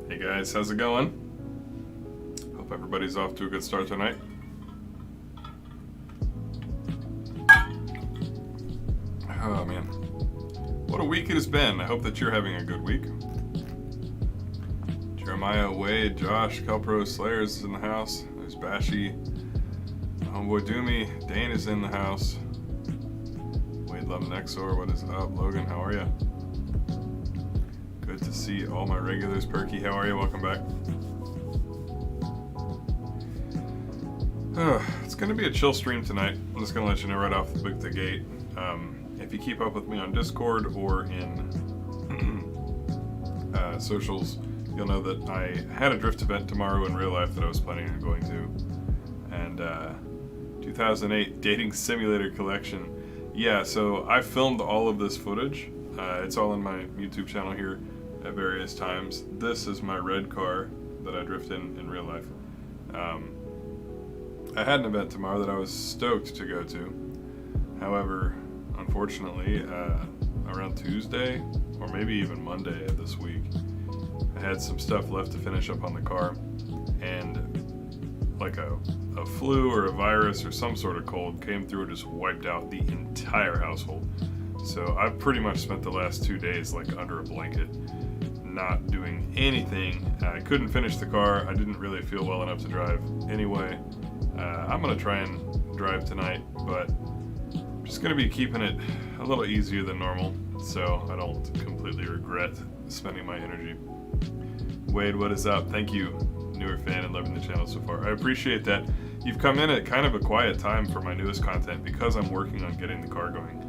Hey guys, how's it going? Hope everybody's off to a good start tonight. Oh man, what a week it has been. I hope that you're having a good week. Jeremiah, Wade, Josh, Kelpro, Slayers is in the house. There's Bashy, homeboy Doomy, Dane is in the house. Wade Love Nexor, what is up? Logan, how are you? Good to see all my regulars. Perky, how are you? Welcome back. It's going to be a chill stream tonight. I'm just going to let you know right off the gate. If you keep up with me on Discord or in socials, you'll know that I had a drift event tomorrow in real life that I was planning on going to. And 2008 Dating Simulator Collection. Yeah, so I filmed all of this footage. It's all in my YouTube channel here at various times. This is my red car that I drift in real life. I had an event tomorrow that I was stoked to go to. However, unfortunately, around Tuesday, or maybe even Monday of this week, I had some stuff left to finish up on the car, and like a flu or a virus or some sort of cold came through and just wiped out the entire household. So I've pretty much spent the last 2 days like under a blanket, not doing anything. I couldn't finish the car. I didn't really feel well enough to drive anyway. I'm gonna try and drive tonight, but I'm just gonna be keeping it a little easier than normal so I don't completely regret spending my energy. Wade, what is up? Thank you, newer fan and loving the channel so far. I appreciate that. You've come in at kind of a quiet time for my newest content because I'm working on getting the car going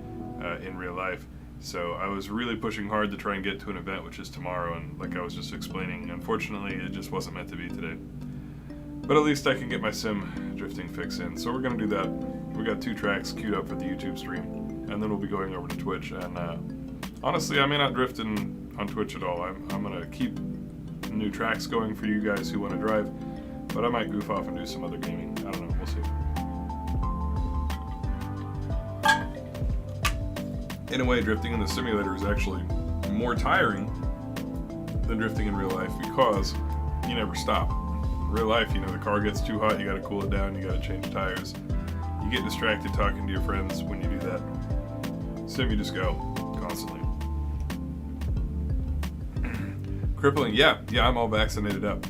in real life. So I was really pushing hard to try and get to an event, which is tomorrow, and like I was just explaining, unfortunately it just wasn't meant to be today. But at least I can get my sim drifting fix in. So we're gonna do that. We got 2 tracks queued up for the YouTube stream, and then we'll be going over to Twitch. And honestly, I may not drift on Twitch at all. I'm gonna keep new tracks going for you guys who want to drive, but I might goof off and do some other gaming. I don't know, we'll see. In a way, drifting in the simulator is actually more tiring than drifting in real life because you never stop. In real life, you know, the car gets too hot, you gotta cool it down, you gotta change tires. You get distracted talking to your friends when you do that. Sim, you just go constantly. Crippling, yeah, I'm all vaccinated up.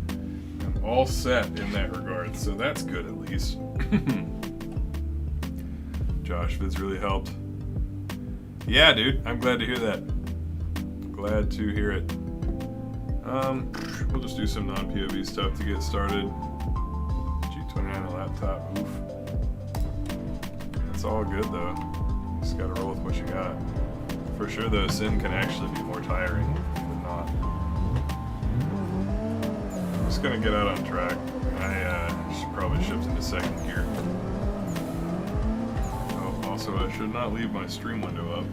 I'm all set in that regard, so that's good at least. Josh, Vids really helped. Yeah, dude, I'm glad to hear that. Glad to hear it. We'll just do some non-POV stuff to get started. G29 laptop, oof. That's all good though. Just gotta roll with what you got. For sure though, sim can actually be more tiring than not. I'm just gonna get out on track. I should probably shift into second gear. Oh, also I should not leave my stream window up,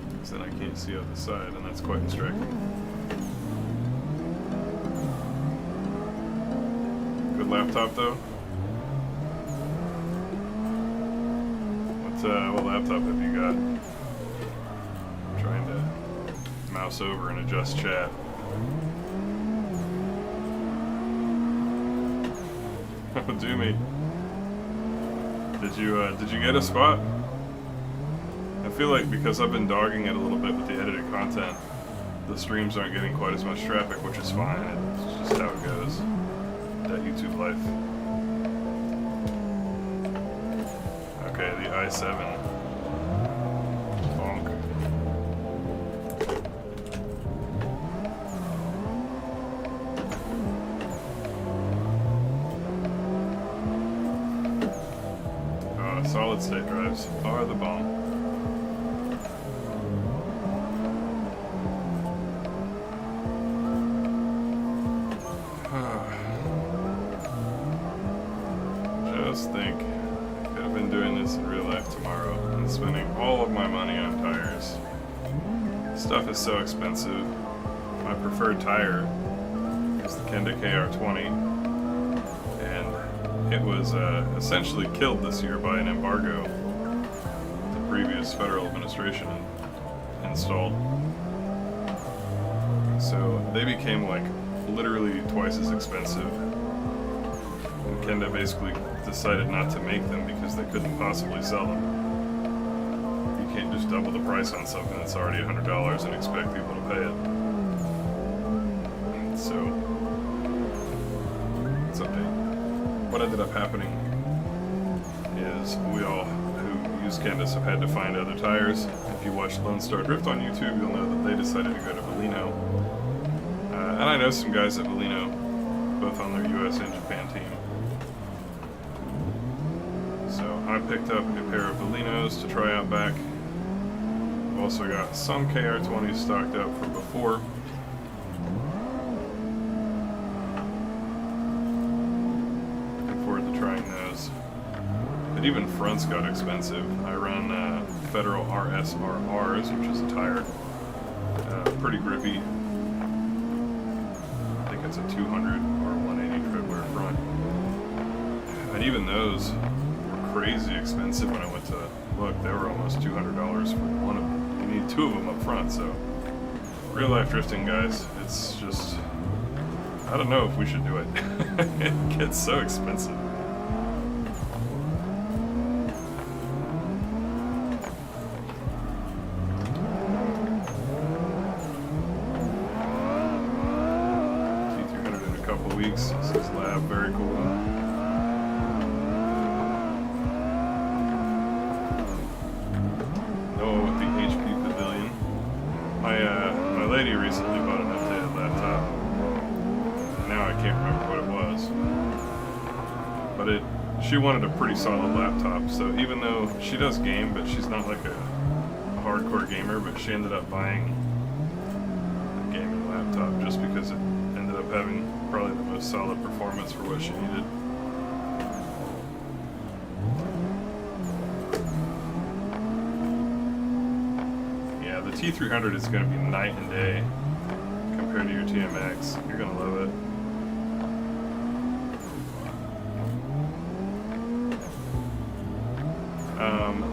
because then I can't see out the side, and that's quite distracting. Good laptop though. What laptop have you got? I'm trying to mouse over and adjust chat. Oh, do me. Did you get a spot? I feel like because I've been dogging it a little bit with the edited content, the streams aren't getting quite as much traffic, which is fine. It's just how it goes. That YouTube life. Okay, the i7. Bonk. Solid state drives are the bomb. Just think, I could have been doing this in real life tomorrow and spending all of my money on tires. Stuff is so expensive. My preferred tire is the Kenda KR20, and it was essentially killed this year by an embargo the previous federal administration installed. So they became like literally twice as expensive. And Kenda basically decided not to make them because they couldn't possibly sell them. You can't just double the price on something that's already $100 and expect people to pay it. So, let's update. What ended up happening is we all who use Candace have had to find other tires. If you watch Lone Star Drift on YouTube, you'll know that they decided to go to Valino. And I know some guys at Valino, both on their US and Japan team. So I picked up a pair of Valinos to try out back. I've also got some KR20s stocked up from before. But even fronts got expensive. I run Federal RSRRs, which is a tire. Pretty grippy. I think it's a 200 or 180 Tripler front. And even those were crazy expensive when I went to look. They were almost $200 for one of them. You need two of them up front, so real life drifting, guys. It's just, I don't know if we should do it. It gets so expensive. T300 in a couple weeks. This is lab, very cool. My lady recently bought an updated laptop. Now I can't remember what it was. But she wanted a pretty solid laptop, so even though she does game, but she's not like a hardcore gamer, but she ended up buying a gaming laptop just because it ended up having probably the most solid performance for what she needed. The T300 is going to be night and day compared to your TMX. You're going to love it.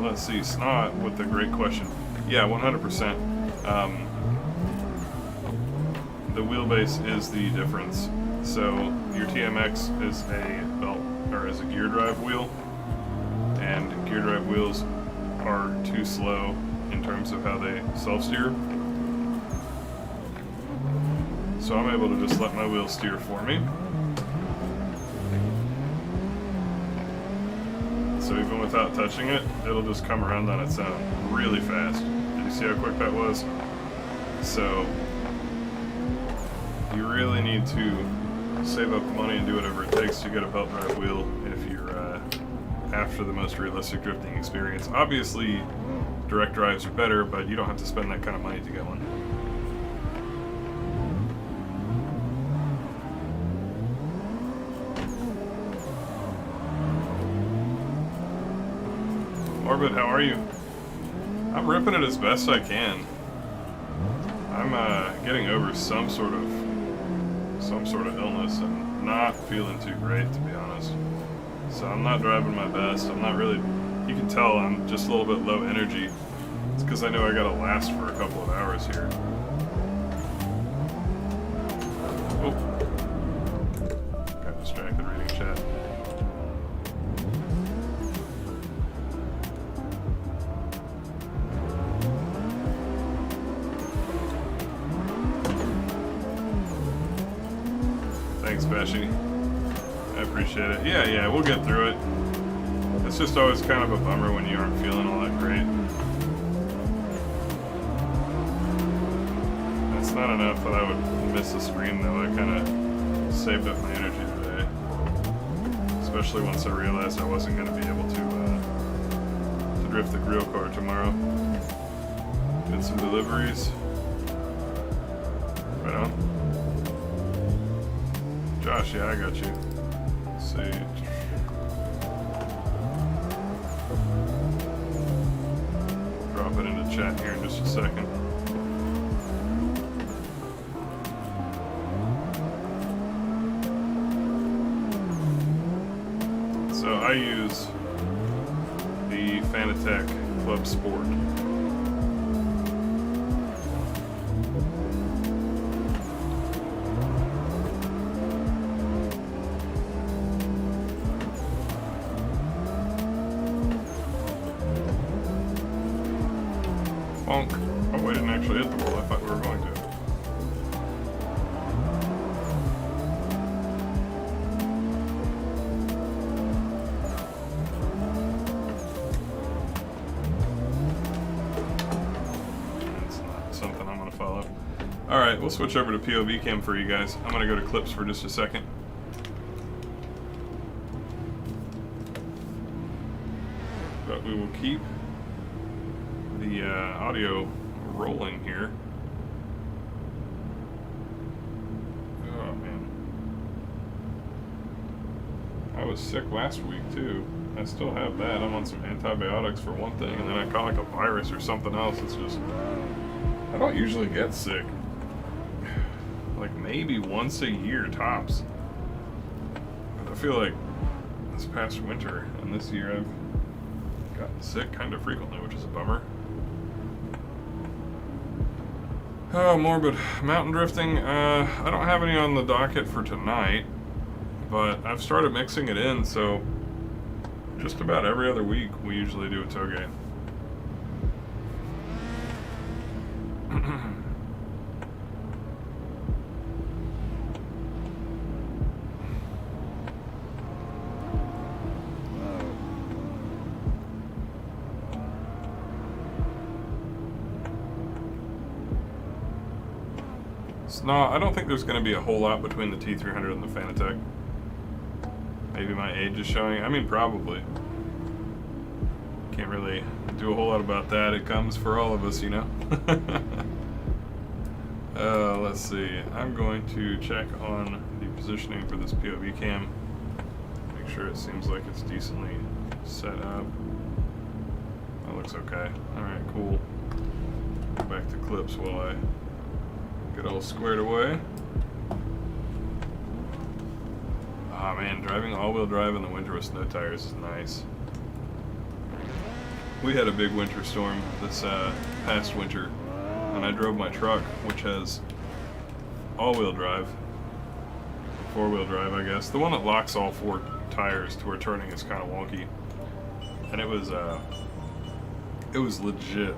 Let's see, Snot with a great question. Yeah, 100%. The wheelbase is the difference. So your TMX is a belt or is a gear drive wheel, and gear drive wheels are too slow in terms of how they self-steer. So I'm able to just let my wheels steer for me. So even without touching it, it'll just come around on its own really fast. Did you see how quick that was? So you really need to save up the money and do whatever it takes to get a belt drive wheel if you're after the most realistic drifting experience. Obviously, direct drives are better, but you don't have to spend that kind of money to get one. Orbit, how are you? I'm ripping it as best I can. I'm getting over some sort of illness and not feeling too great, to be honest. So I'm not driving my best. I'm not really. You can tell I'm just a little bit low energy. It's because I know I gotta last for a couple of hours here. Oh. Got distracted reading chat. Thanks, Bashy. I appreciate it. Yeah, we'll get through it. It's just always kind of a bummer when you aren't feeling all that great. It's not enough that I would miss a stream, though. I kind of saved up my energy today. Especially once I realized I wasn't going to be able to drift the grill car tomorrow. Did some deliveries. Right on. Josh, yeah, I got you. Let's see. Drop it into chat here in just a second. So I use the Fanatec Club Sport. Bonk. Oh, we didn't actually hit the wall. I thought we were going to. That's not something I'm going to follow. Alright, we'll switch over to POV cam for you guys. I'm going to go to clips for just a second. But we will keep the audio rolling here. Oh man, I was sick last week too. I still have that. I'm on some antibiotics for one thing, and then I caught like a virus or something else. It's just, I don't usually get sick. Like maybe once a year tops. But I feel like this past winter, and this year I've gotten sick kind of frequently, which is a bummer. Oh, morbid mountain drifting. I don't have any on the docket for tonight, but I've started mixing it in, so just about every other week we usually do a toge. No, I don't think there's going to be a whole lot between the T300 and the Fanatec. Maybe my age is showing. I mean, probably. Can't really do a whole lot about that. It comes for all of us, you know? Let's see. I'm going to check on the positioning for this POV cam. Make sure it seems like it's decently set up. That looks okay. Alright, cool. Go back to clips while I get all squared away. Ah man, driving all-wheel drive in the winter with snow tires is nice. We had a big winter storm this past winter, and I drove my truck, which has all-wheel drive, four-wheel drive I guess, the one that locks all four tires to where turning is kind of wonky, and it was legit.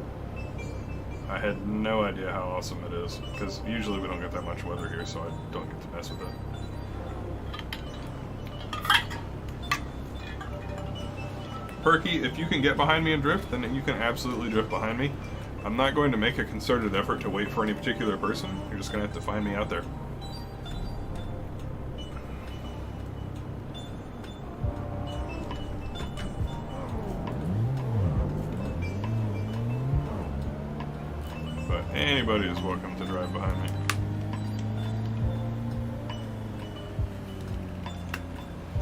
I had no idea how awesome it is, because usually we don't get that much weather here, so I don't get to mess with it. Perky, if you can get behind me and drift, then you can absolutely drift behind me. I'm not going to make a concerted effort to wait for any particular person. You're just going to have to find me out there. Anybody is welcome to drive behind me.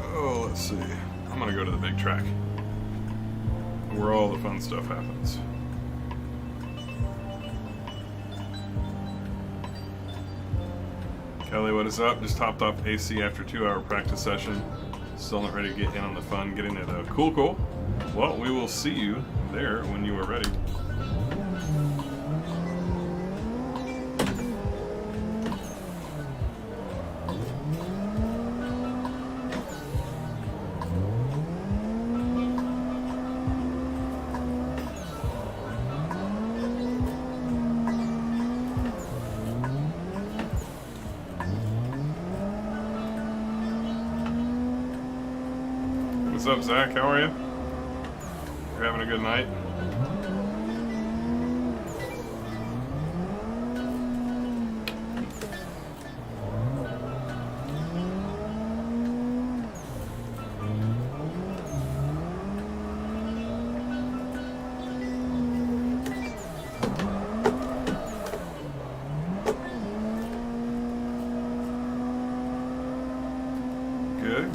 Oh, let's see. I'm gonna go to the big track, where all the fun stuff happens. Kelly, what is up? Just topped off AC after a 2-hour practice session. Still not ready to get in on the fun, getting it cool. Well, we will see you there when you are ready. What's up, Zach? How are you? You're having a good night?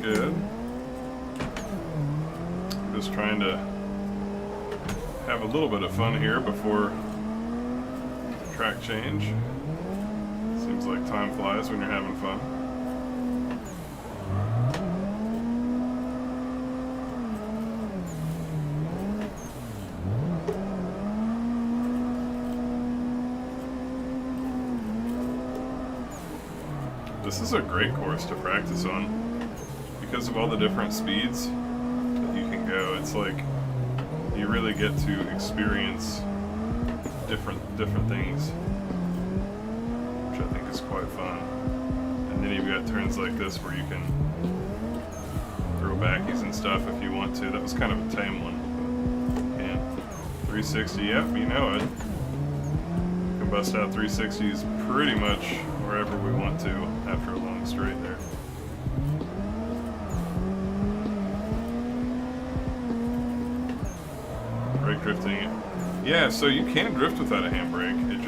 Good. Just trying to have a little bit of fun here before the track change. Seems like time flies when you're having fun. This is a great course to practice on because of all the different speeds that you can go. It's like you really get to experience different things, which I think is quite fun. And then you've got turns like this where you can throw backies and stuff if you want to. That was kind of a tame one. And 360, yep, you know it. You can bust out 360s pretty much wherever we want to after a long straight there. Brake drifting. Yeah, so you can drift without a handbrake. It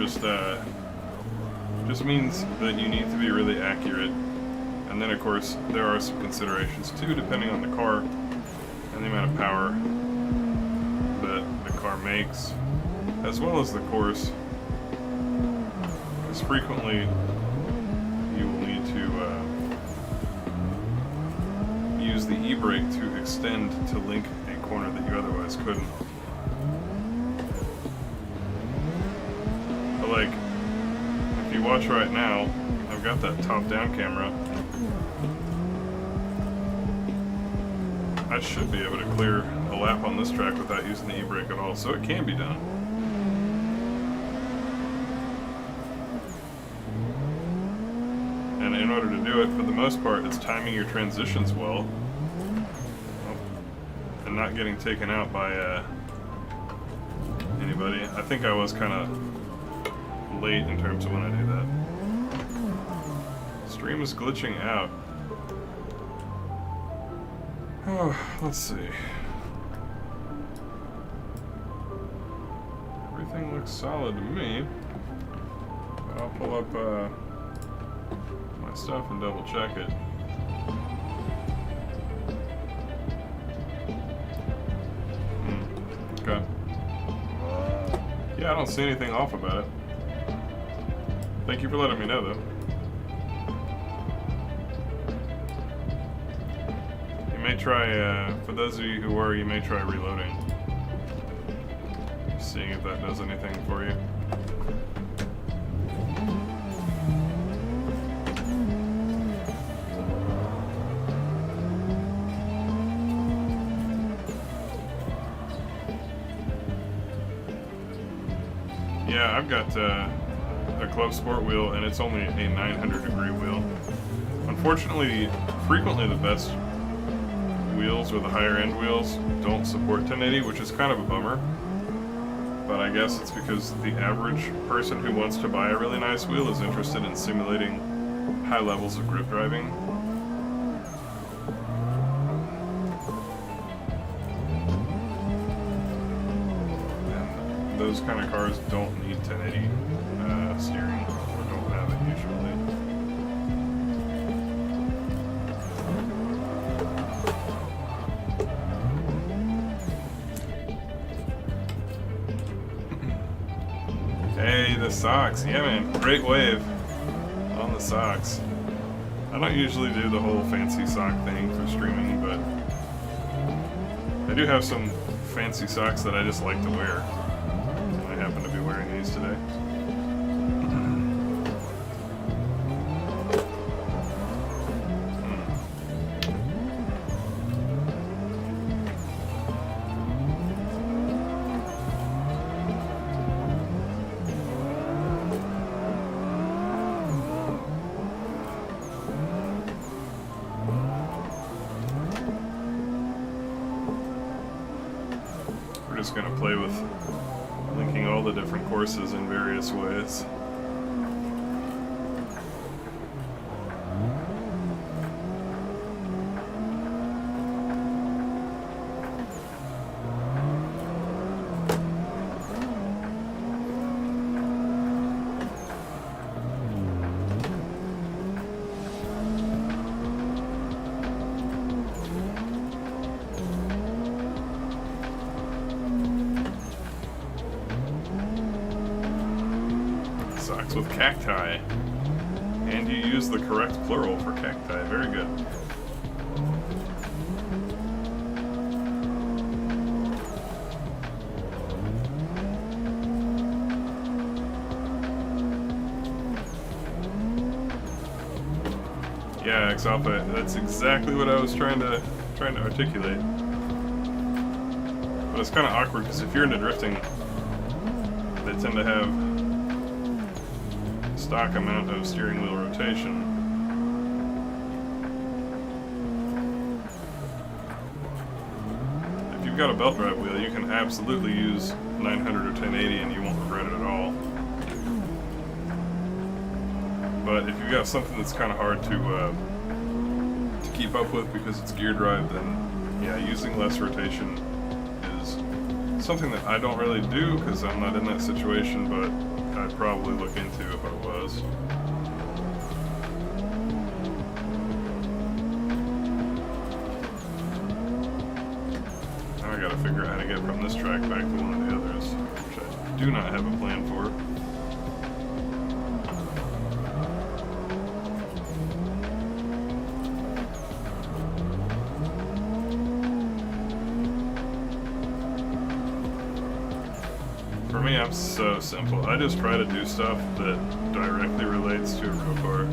just means that you need to be really accurate. And then of course there are some considerations too, depending on the car and the amount of power that the car makes, as well as the course. Because frequently you will need to use the e-brake to extend to link a corner that you otherwise couldn't. But like, if you watch right now, I've got that top-down camera. I should be able to clear a lap on this track without using the e-brake at all, so it can be done. And in order to do it, for the most part, it's timing your transitions well. And not getting taken out by anybody. I think I was kind of late in terms of when I do that. Stream is glitching out. Oh, let's see. Everything looks solid to me. But I'll pull up my stuff and double check it. Okay. Yeah, I don't see anything off about it. Thank you for letting me know, though. You may try, for those of you who were, you may try reloading. Seeing if that does anything for you. Yeah, I've got a Club Sport wheel, and it's only a 900-degree wheel. Unfortunately, frequently the best wheels, or the higher-end wheels, don't support 1080, which is kind of a bummer. But I guess it's because the average person who wants to buy a really nice wheel is interested in simulating high levels of grip driving. And those kind of cars don't need 1080 steering, or don't have it usually. Hey, the socks. Yeah, man. Great wave on the socks. I don't usually do the whole fancy sock thing for streaming, but I do have some fancy socks that I just like to wear. And I happen to be wearing these today. Just going to play with linking all the different courses in various ways. With cacti, and you use the correct plural for cacti. Very good. Yeah, X Alpha. That's exactly what I was trying to articulate. But it's kind of awkward because if you're into drifting, they tend to have stock amount of steering wheel rotation. If you've got a belt drive wheel, you can absolutely use 900 or 1080 and you won't regret it at all. But if you've got something that's kind of hard to keep up with because it's gear drive, then yeah, using less rotation is something that I don't really do because I'm not in that situation, but I'd probably look into if I was. Now I gotta figure out how to get from this track back to one of the others, which I do not have a plan for. For me, I'm so simple. I just try to do stuff that directly relates to a real car.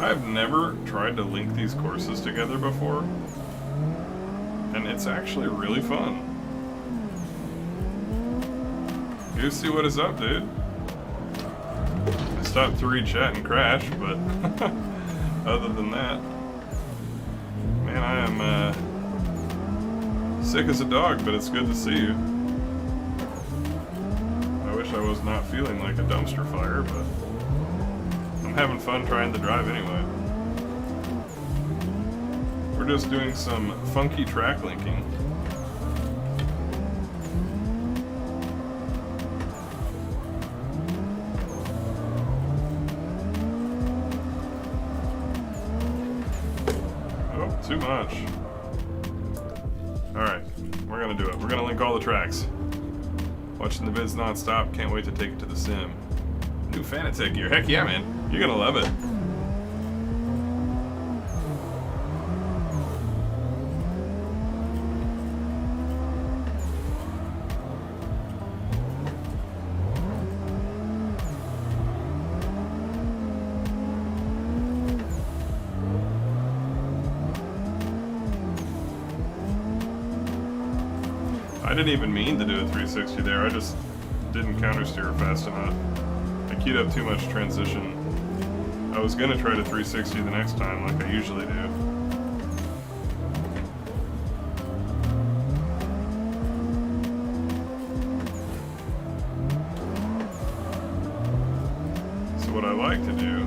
I've never tried to link these courses together before, and it's actually really fun. Go see what is up, dude. I stopped to read chat and crash, but other than that, man, I am sick as a dog, but it's good to see you. I wish I was not feeling like a dumpster fire, but I'm having fun trying to drive anyway. We're just doing some funky track linking. Too much. Alright, we're gonna do it. We're gonna link all the tracks. Watching the vids non-stop, can't wait to take it to the sim. New Fanatec gear, heck yeah, man. You're gonna love it. I didn't even mean to do a 360 there, I just didn't countersteer fast enough. I queued up too much transition. I was gonna try to 360 the next time like I usually do. So what I like to do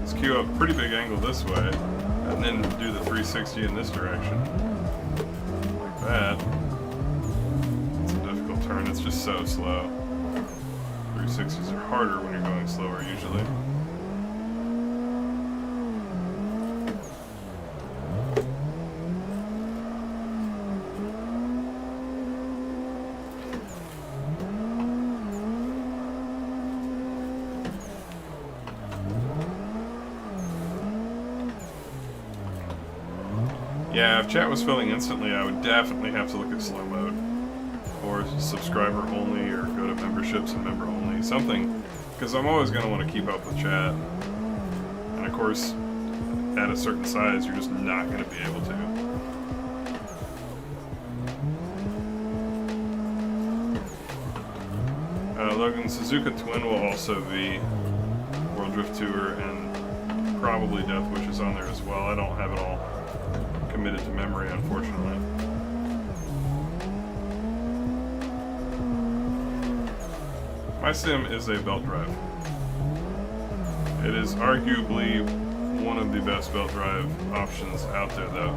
is queue up a pretty big angle this way, and then do the 360 in this direction. Like that. Turn, it's just so slow. 360s are harder when you're going slower usually. Yeah, if chat was filling instantly, I would definitely have to look at slow mode. Or subscriber only, or go to memberships and member only, something, because I'm always going to want to keep up with chat, and of course at a certain size you're just not going to be able to. Logan, Suzuka Twin will also be World Drift Tour, and probably Death Wish is on there as well. I don't have it all committed to memory, unfortunately. My sim is a belt drive. It is arguably one of the best belt drive options out there, though.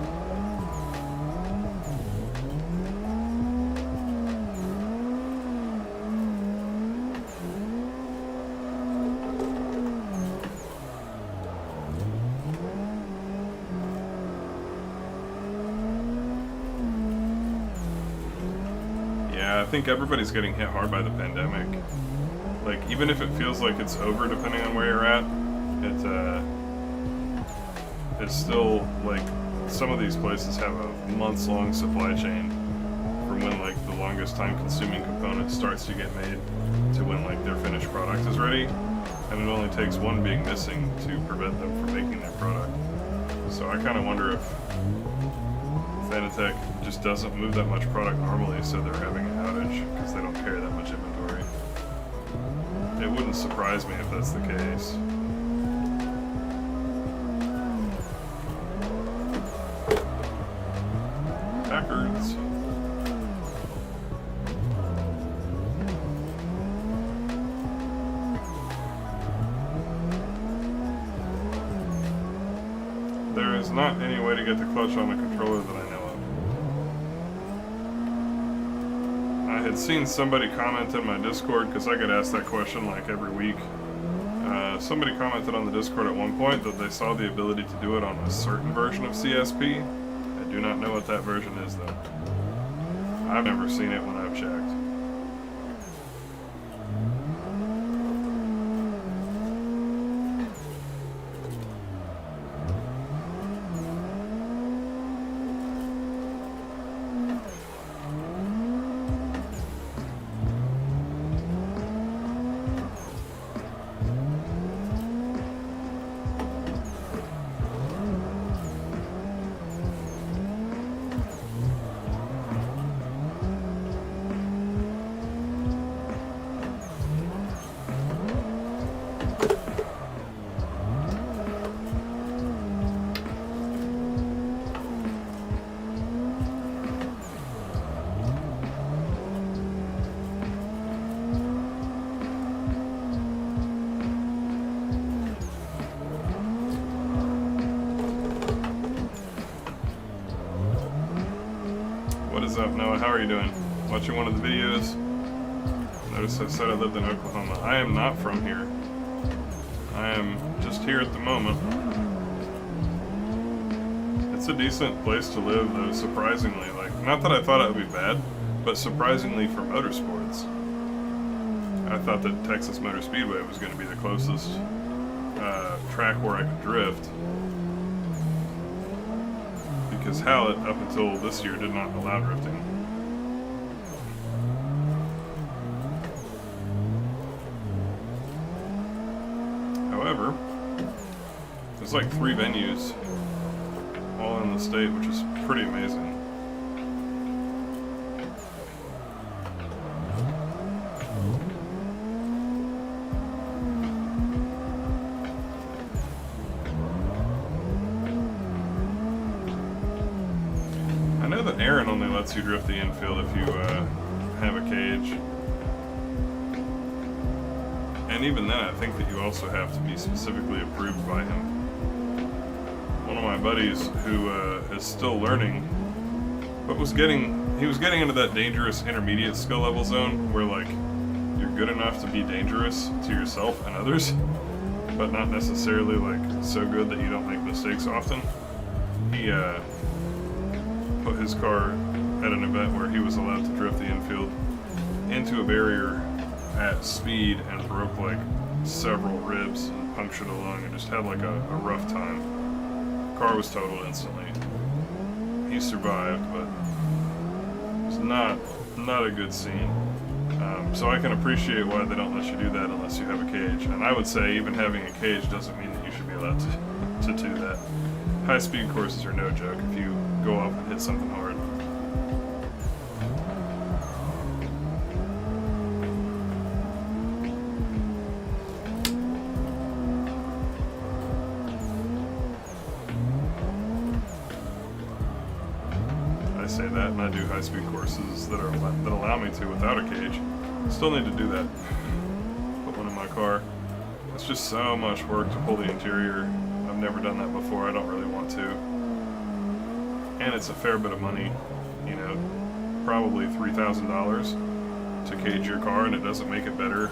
Yeah, I think everybody's getting hit hard by the pandemic. Like, even if it feels like it's over, depending on where you're at, it's still, like, some of these places have a months-long supply chain from when, like, the longest time-consuming component starts to get made to when, like, their finished product is ready, and it only takes one being missing to prevent them from making their product. So I kind of wonder if Fanatec just doesn't move that much product normally, so they're having an outage, because they don't carry that much inventory. It wouldn't surprise me if that's the case. Backwards. There is not any way to get the clutch on the controller that I know of. I had seen somebody comment in my Discord, because I get asked that question like every week. Somebody commented on the Discord at one point that they saw the ability to do it on a certain version of CSP. I do not know what that version is, though. I've never seen it when I've checked. up, Noah? How are you doing? Watching one of the videos? Notice I said I lived in Oklahoma. I am not from here. I am just here at the moment. It's a decent place to live, though, surprisingly. Like, not that I thought it would be bad, but surprisingly for motorsports. I thought that Texas Motor Speedway was going to be the closest track where I could drift. Because Hallett, up until this year, did not allow drifting. However, there's like 3 venues all in the state, which is pretty amazing. I know that Aaron only lets you drift the infield if you have a cage. And even then, I think that you also have to be specifically approved by him. One of my buddies who is still learning, but he was getting into that dangerous intermediate skill level zone where like you're good enough to be dangerous to yourself and others, but not necessarily like so good that you don't make mistakes often. He put his car at an event where he was allowed to drift the infield into a barrier at speed and broke like several ribs and punctured a lung and just had like a rough time. Car was totaled instantly. He survived, but it's not a good scene. So I can appreciate why they don't let you do that unless you have a cage. And I would say even having a cage doesn't mean that you should be allowed to do that. High-speed courses are no joke if you go up and hit something hard. Say that, and I do high-speed courses that allow me to without a cage. Still need to do that. Put one in my car. It's just so much work to pull the interior. I've never done that before. I don't really want to. And it's a fair bit of money. You know, probably $3,000 to cage your car, and it doesn't make it better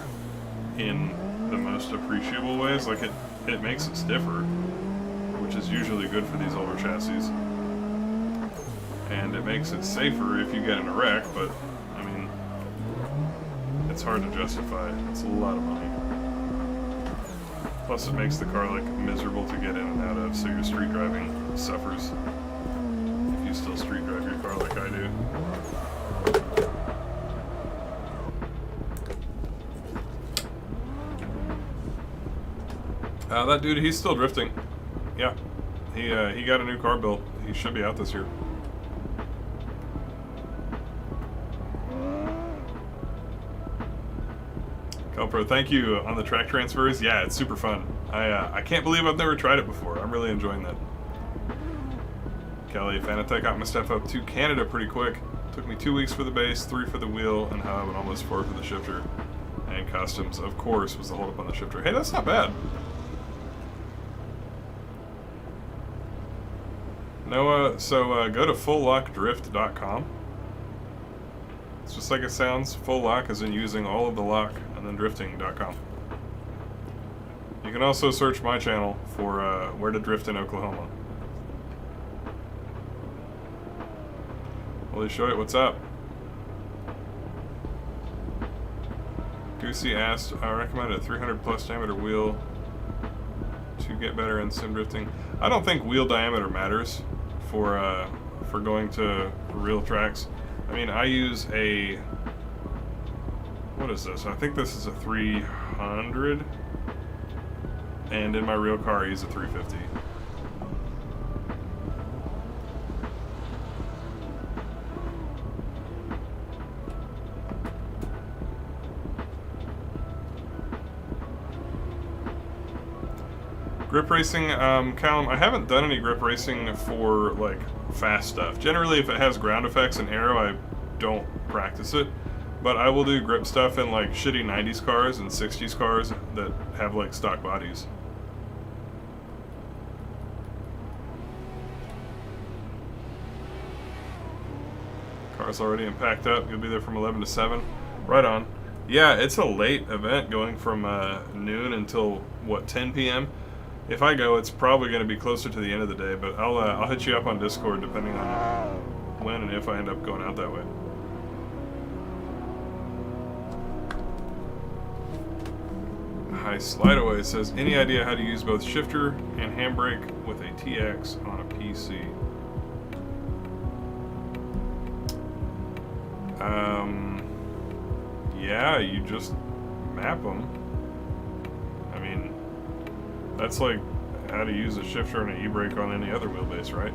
in the most appreciable ways. Like it makes it stiffer, which is usually good for these older chassis. And it makes it safer if you get in a wreck, but, I mean, it's hard to justify. It's a lot of money. Plus it makes the car, like, miserable to get in and out of, so your street driving suffers if you still street drive your car like I do. That dude, he's still drifting. Yeah. He got a new car built. He should be out this year. Pro, thank you on the track transfers. Yeah, it's super fun. I can't believe I've never tried it before. I'm really enjoying that. Kelly, Fanatec got my stuff up to Canada pretty quick. Took me 2 weeks for the base, 3 for the wheel and hub, and almost 4 for the shifter. And customs, of course, was the holdup on the shifter. Hey, that's not bad. Noah, so go to fulllockdrift.com. It's just like it sounds. Full lock as in using all of the lock, and then drifting.com. You can also search my channel for where to drift in Oklahoma. Holy shit, what's up? Goosey asked, I recommend a 300 plus diameter wheel to get better in sim drifting. I don't think wheel diameter matters for going to real tracks. I mean, I use a, what is this? I think this is a 300, and in my real car I use a 350. Grip racing, Callum, I haven't done any grip racing for, like, fast stuff. Generally, if it has ground effects and aero, I don't practice it. But I will do grip stuff in, like, shitty 90s cars and 60s cars that have, like, stock bodies. cars already and packed up. You'll be there from 11 to 7. Right on. Yeah, it's a late event going from noon until, what, 10 p.m.? If I go, it's probably going to be closer to the end of the day, but I'll hit you up on Discord depending on when and if I end up going out that way. Hi, Slideaway says, any idea how to use both shifter and handbrake with a TX on a PC? Yeah, you just map them. I mean, that's like how to use a shifter and an e-brake on any other wheelbase, right?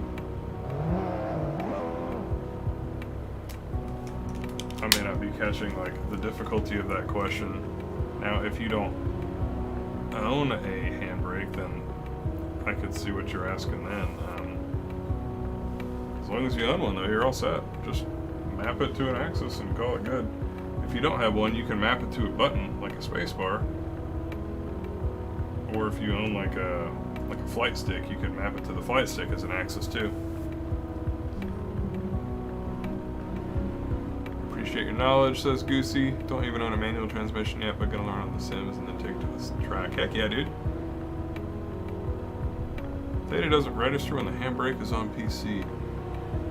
I may not be catching like the difficulty of that question. Now, if you don't own a handbrake, then I could see what you're asking then. As long as you own one, though, you're all set. Just map it to an axis and call it good. If you don't have one, you can map it to a button, like a space bar. Or if you own like a flight stick, you can map it to the flight stick as an axis too. Appreciate your knowledge, says Goosey. Don't even own a manual transmission yet, but gonna learn on the Sims and then take to this track. Heck yeah, dude. Data doesn't register when the handbrake is on PC.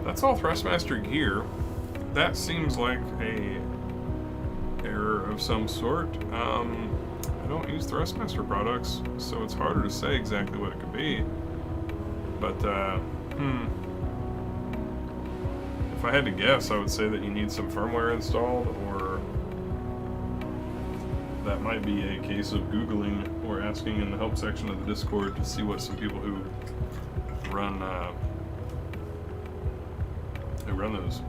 That's all Thrustmaster gear. That seems like a error of some sort. I don't use Thrustmaster products, so it's harder to say exactly what it could be. But, if I had to guess, I would say that you need some firmware installed, or that might be a case of Googling or asking in the help section of the Discord to see what some people who run those,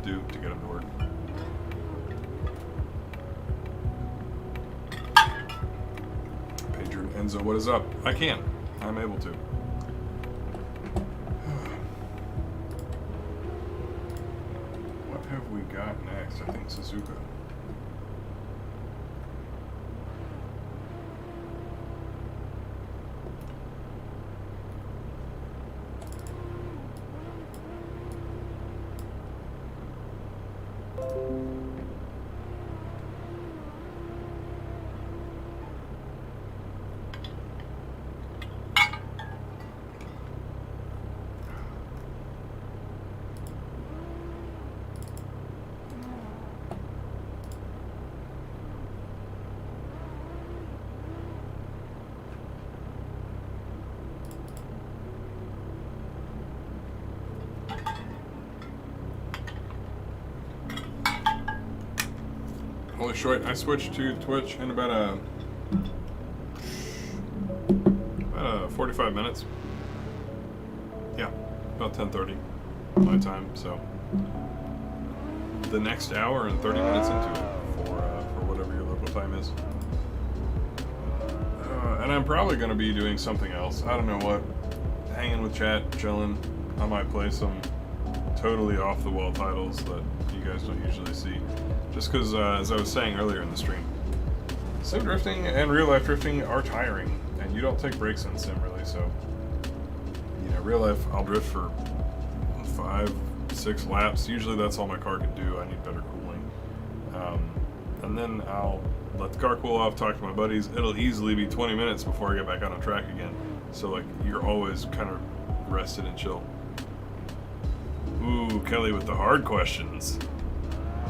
do to get them to work. Patron Enzo, what is up? I can. I'm able to. What have we got next? I think Suzuka. Holy shit, I switched to Twitch in about 45 minutes. Yeah, about 10:30 my time, so the next hour and 30 minutes into it for whatever your local time is. And I'm probably going to be doing something else. I don't know what. Hanging with chat, chilling. I might play some totally off-the-wall titles that you guys don't usually see. Just because, as I was saying earlier in the stream, sim drifting and real-life drifting are tiring, and you don't take breaks in sim, really, so, real life, I'll drift for 5-6 laps. Usually that's all my car can do. I need better cooling. And then I'll let the car cool off, talk to my buddies. It'll easily be 20 minutes before I get back out on track again. So, like, you're always kind of rested and chill. Ooh, Kelly with the hard questions.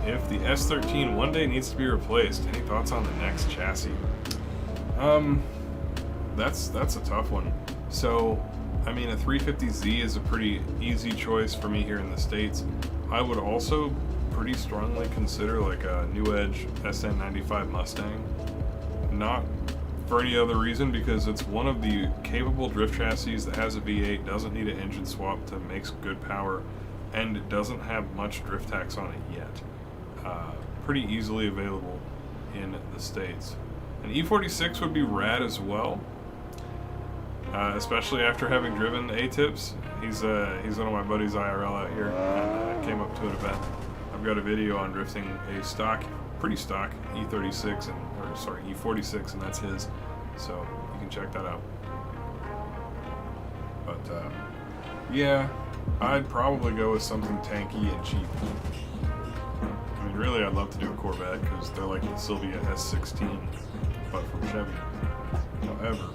If the S13 one day needs to be replaced, any thoughts on the next chassis? That's a tough one. So, I mean, a 350Z is a pretty easy choice for me here in the States. I would also pretty strongly consider like a New Edge SN95 Mustang. Not for any other reason, because it's one of the capable drift chassis that has a V8, doesn't need an engine swap to makes good power, and it doesn't have much drift tax on it yet. Pretty easily available in the States. An E46 would be rad as well, especially after having driven ATIPs. He's one of my buddies IRL out here, and came up to an event. I've got a video on drifting a pretty stock E46 E46, and that's his. So you can check that out. But yeah, I'd probably go with something tanky and cheap. I mean, really, I'd love to do a Corvette because they're like the Sylvia S16, but from Chevy. However,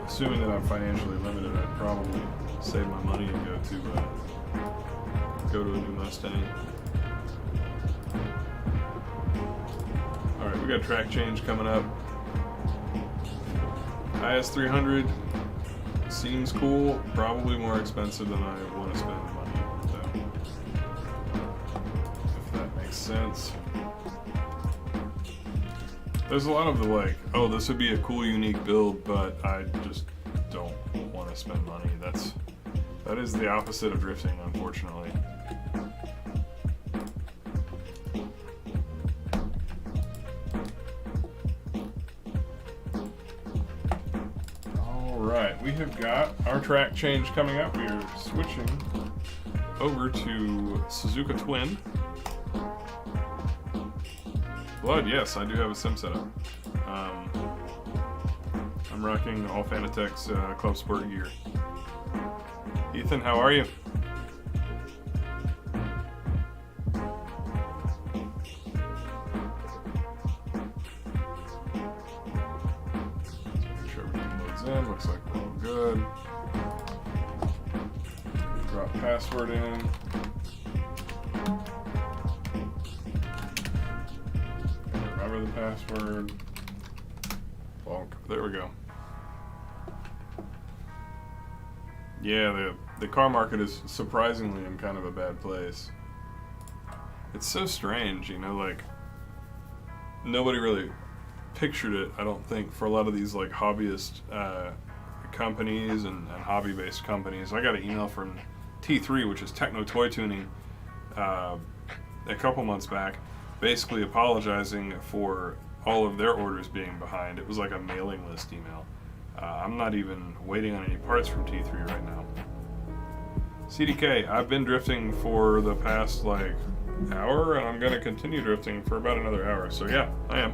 assuming that I'm financially limited, I'd probably save my money and go to a new Mustang. All right, we got track change coming up. IS300 seems cool, probably more expensive than I want to spend money, though. If that makes sense. There's a lot of the like, oh, this would be a cool, unique build, but I just don't want to spend money. That is the opposite of drifting, unfortunately. Alright, we have got our track change coming up. We are switching over to Suzuka Twin. Blood, yes, I do have a sim setup. I'm rocking all Fanatec's Club Sport gear. Ethan, how are you? Make sure everything loads in. Looks like we're all good. Drop password in. Remember the password. Bonk. There we go. Yeah, the car market is surprisingly in kind of a bad place. It's so strange, you know, like, nobody really pictured it, I don't think, for a lot of these, like, hobbyist companies and hobby-based companies. I got an email from T3, which is Techno Toy Tuning, a couple months back, basically apologizing for all of their orders being behind. It was like a mailing list email. I'm not even waiting on any parts from T3 right now. CDK, I've been drifting for the past like hour, and I'm going to continue drifting for about another hour. So yeah, I am.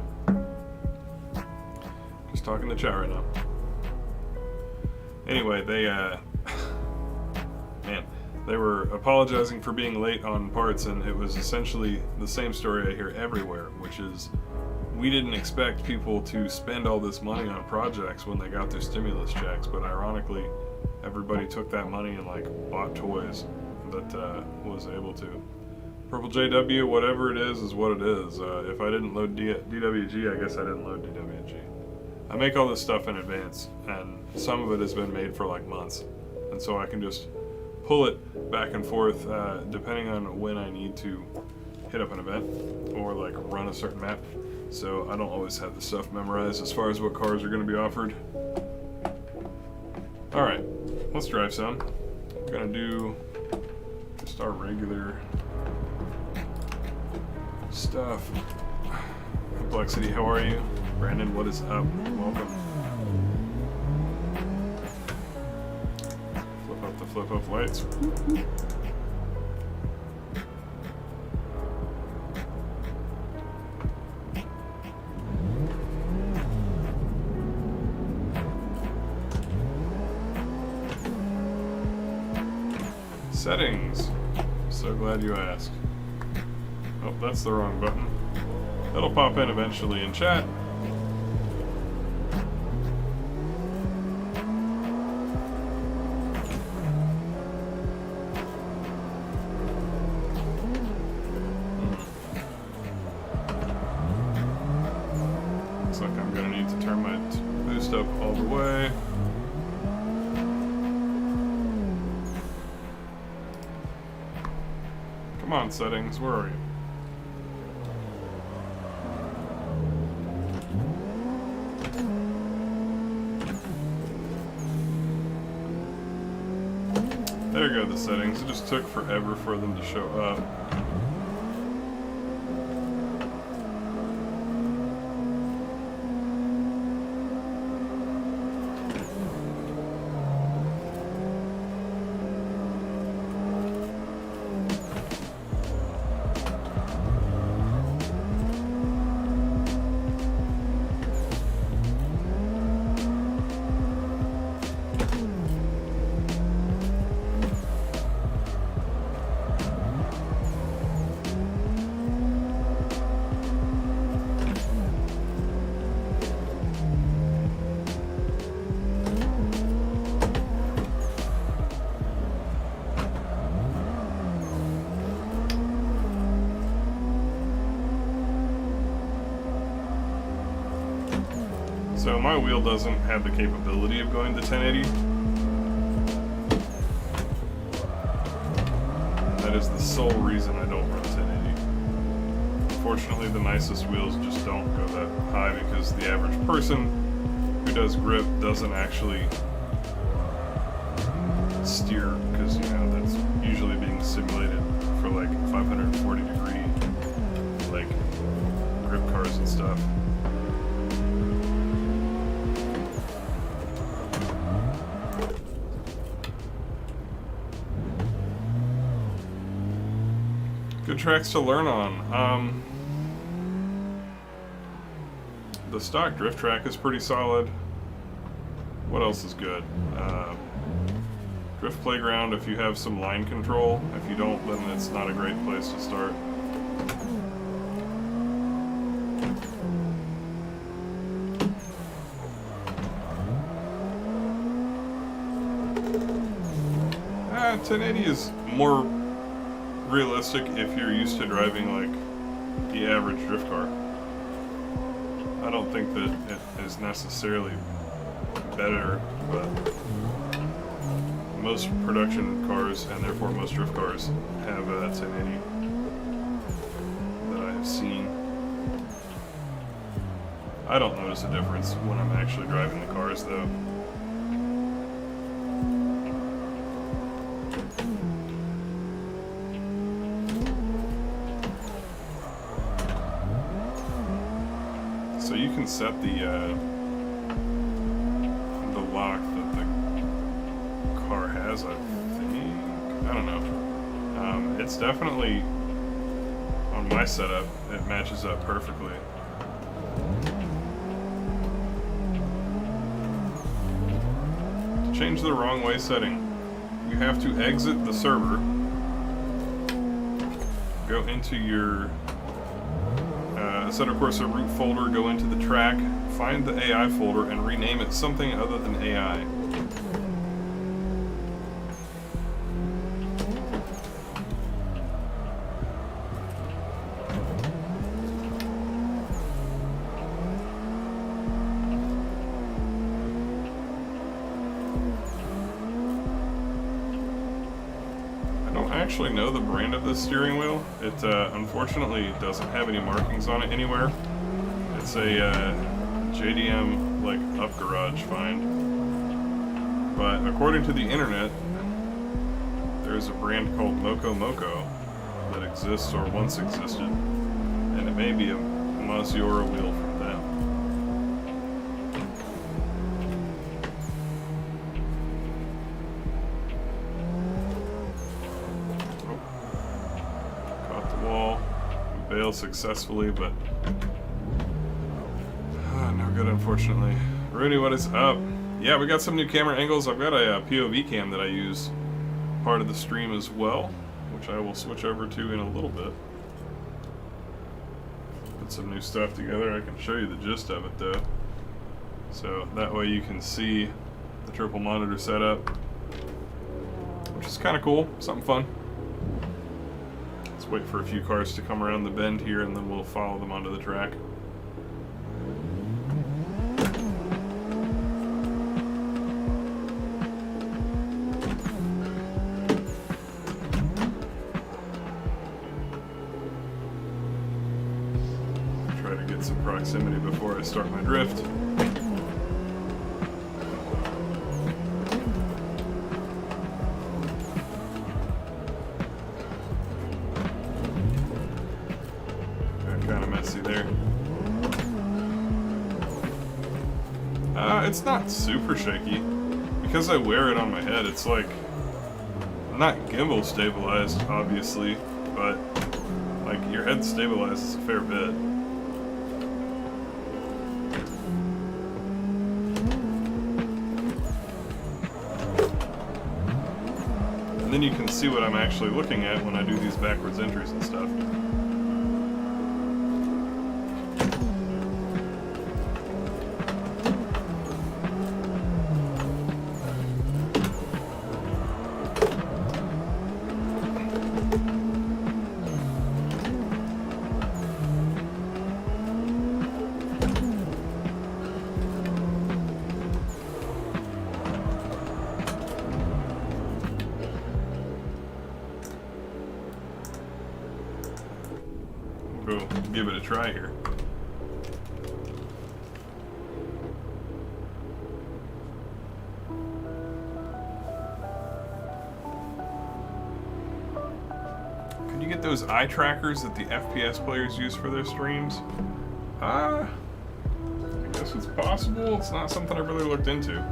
Just talking to chat right now. Anyway, they were apologizing for being late on parts, and it was essentially the same story I hear everywhere, which is we didn't expect people to spend all this money on projects when they got their stimulus checks, but ironically, everybody took that money and like bought toys that was able to. Purple JW, whatever it is what it is. If I didn't load DWG, I guess I didn't load DWG. I make all this stuff in advance, and some of it has been made for like months, and so I can just pull it back and forth depending on when I need to hit up an event or like run a certain map. So I don't always have the stuff memorized as far as what cars are going to be offered. Alright, let's drive some. We're going to do just our regular stuff. Complexity, how are you? Brandon, what is up? Welcome. Flip up lights. Settings. So glad you asked. Oh, that's the wrong button. It'll pop in eventually in chat. Looks like I'm gonna need to turn my boost up all the way. Come on, settings, where are you? There go the settings. It just took forever for them to show up. So my wheel doesn't have the capability of going to 1080. And that is the sole reason I don't run 1080. Unfortunately, the nicest wheels just don't go that high because the average person who does grip doesn't actually steer, because you know that's usually being simulated for like 540 degree like grip cars and stuff. Good tracks to learn on. The stock drift track is pretty solid. What else is good? Drift Playground if you have some line control. If you don't, then it's not a great place to start. Ah, 1080 is more realistic if you're used to driving like the average drift car. I don't think that it is necessarily better, but most production cars, and therefore most drift cars, have 1080 that I have seen. I don't notice a difference when I'm actually driving the cars though. So you can set the lock that the car has, I think. I don't know. It's definitely, on my setup, it matches up perfectly. To change the wrong way setting, you have to exit the server, go into your Assetto Corsa root folder, go into the track, find the AI folder, and rename it something other than AI. I actually know the brand of this steering wheel. It unfortunately doesn't have any markings on it anywhere. It's a JDM like up garage find. But according to the internet, there's a brand called Moco Moco that exists or once existed, and it may be a Mazziora wheel from them. Bailed successfully, but no good, unfortunately. Rudy, what is up? Yeah, we got some new camera angles. I've got a POV cam that I use part of the stream as well, which I will switch over to in a little bit. Put some new stuff together. I can show you the gist of it though, so that way you can see the triple monitor setup, which is kind of cool, something fun. Wait for a few cars to come around the bend here, and then we'll follow them onto the track. Try to get some proximity before I start my drift. It's not super shaky. Because I wear it on my head, it's like not gimbal stabilized, obviously, but like your head stabilizes a fair bit. And then you can see what I'm actually looking at when I do these backwards entries and stuff. go give it a try here. Can you get those eye trackers that the FPS players use for their streams? I guess it's possible. It's not something I've really looked into.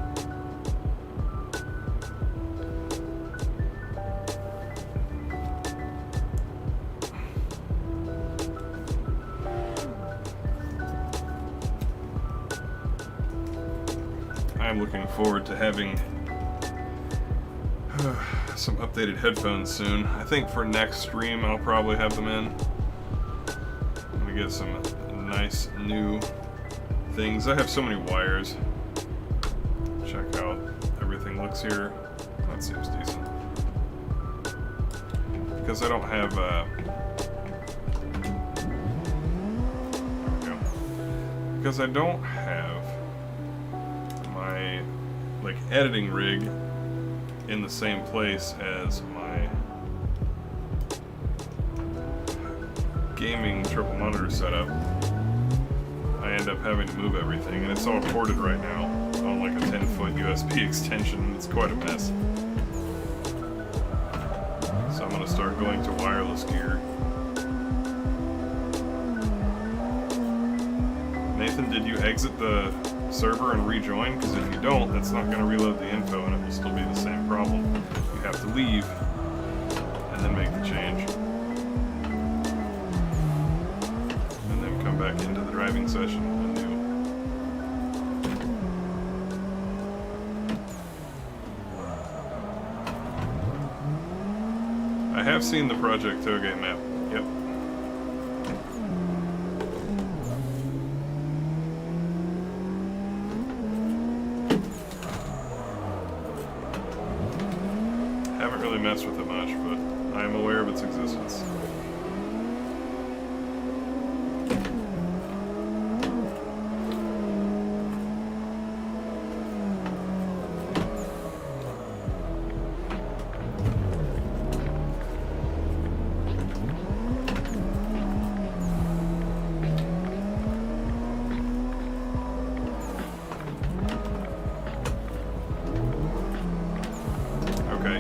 I'm looking forward to having some updated headphones soon. I think for next stream I'll probably have them in. I'm gonna get some nice new things. I have so many wires. Check out everything looks here. That seems decent. Because I don't have there we go. Because I don't have my like editing rig in the same place as my gaming triple monitor setup, I end up having to move everything, and it's all ported right now on like a 10-foot USB extension. It's quite a mess. So I'm gonna start going to wireless gear. Nathan, did you exit the server and rejoin? Because if you don't, that's not going to reload the info and it will still be the same problem. You have to leave and then make the change. And then come back into the driving session anew. I have seen the Project Tailgate map. Yep. Mess with it much, but I am aware of its existence.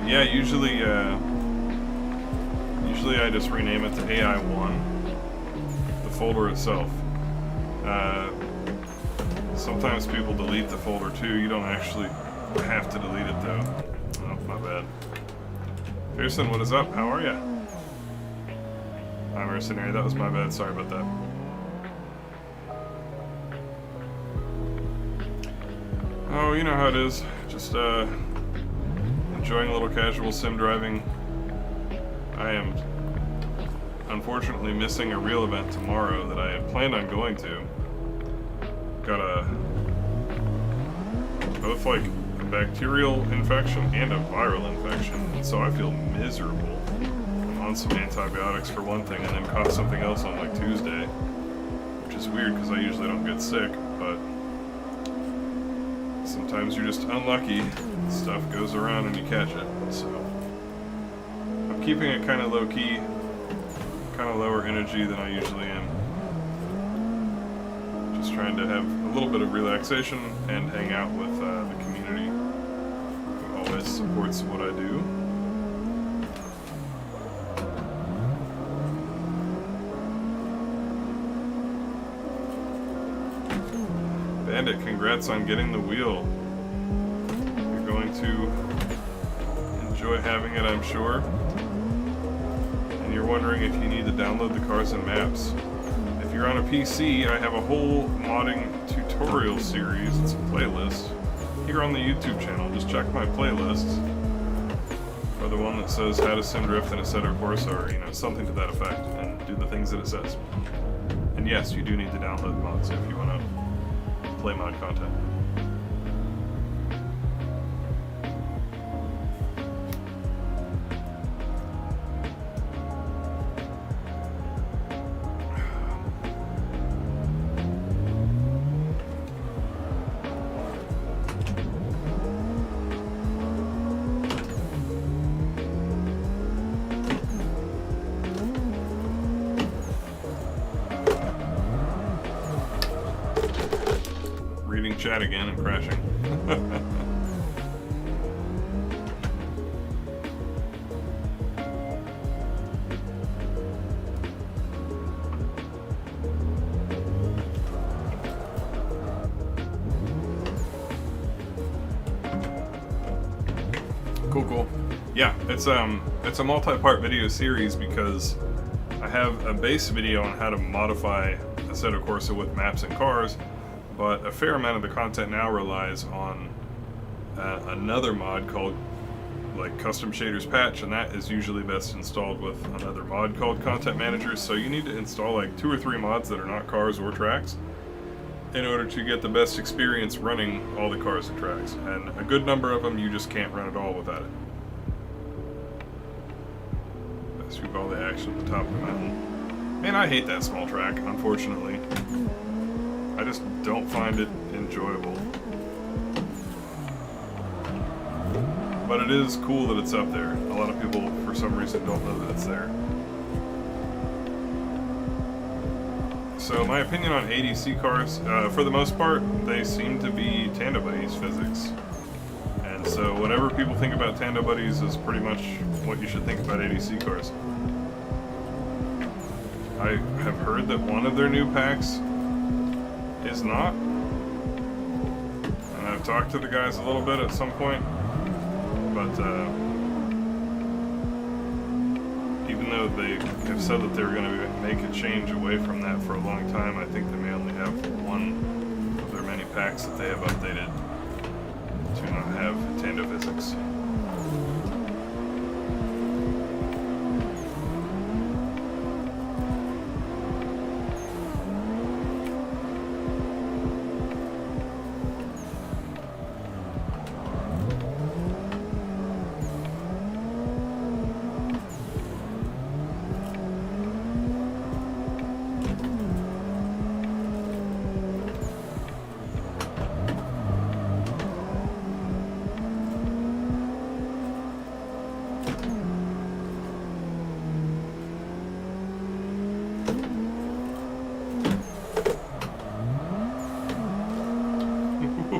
Yeah, usually I just rename it to AI1, the folder itself. Sometimes people delete the folder too. You don't actually have to delete it though. Oh, my bad. Pearson, what is up? How are ya? Hi, Mercenary. That was my bad. Sorry about that. Oh, you know how it is. Just enjoying a little casual sim driving. I am unfortunately missing a real event tomorrow that I had planned on going to. Got both like a bacterial infection and a viral infection, so I feel miserable. I'm on some antibiotics for one thing, and then caught something else on like Tuesday, which is weird because I usually don't get sick, but sometimes you're just unlucky. Stuff goes around and you catch it. So I'm keeping it kind of low key, kind of lower energy than I usually am. Just trying to have a little bit of relaxation and hang out with the community who always supports what I do. Bandit, congrats on getting the wheel. To enjoy having it, I'm sure. And you're wondering if you need to download the cars and maps. If you're on a PC, I have a whole modding tutorial series. It's a playlist here on the YouTube channel. Just check my playlists, or the one that says how to sim drift in Assetto Corsa, or something to that effect, and do the things that it says. And yes, you do need to download mods if you want to play mod content. reading chat again and crashing. Cool. Yeah, it's a multi-part video series because I have a base video on how to modify Assetto Corsa with maps and cars, but a fair amount of the content now relies on another mod called like Custom Shaders Patch, and that is usually best installed with another mod called Content Manager. So you need to install like 2 or 3 mods that are not cars or tracks in order to get the best experience running all the cars and tracks. And a good number of them you just can't run at all without it. Let's sweep all the action at the top of the mountain. Man, I hate that small track, unfortunately. I just don't find it enjoyable. But it is cool that it's up there. A lot of people, for some reason, don't know that it's there. So my opinion on ADC cars, for the most part, they seem to be Tandem Buddies physics. And so whatever people think about Tandem Buddies is pretty much what you should think about ADC cars. I have heard that one of their new packs is not. And I've talked to the guys a little bit at some point. But even though they have said that they're going to make a change away from that for a long time, I think they may only have one of their many packs that they have updated to not have Tandem physics.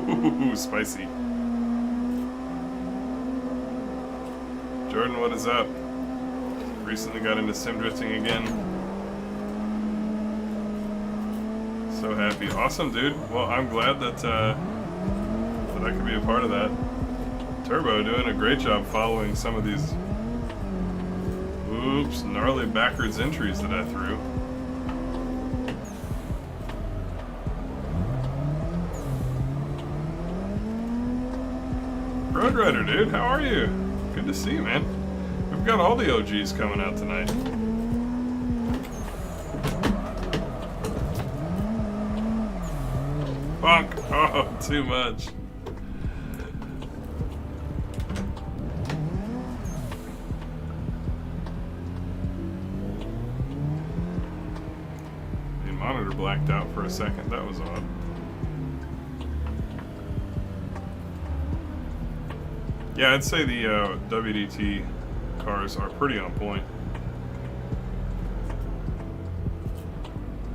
Ooh, spicy. Jordan, what is up? Recently got into sim drifting again. So happy. Awesome, dude. Well, I'm glad that I could be a part of that. Turbo doing a great job following some of these gnarly backwards entries that I threw. Road Rider, dude, how are you? Good to see you, man. We've got all the OGs coming out tonight. Bonk! Oh, too much. The monitor blacked out for a second. That was odd. Yeah, I'd say the WDT cars are pretty on point.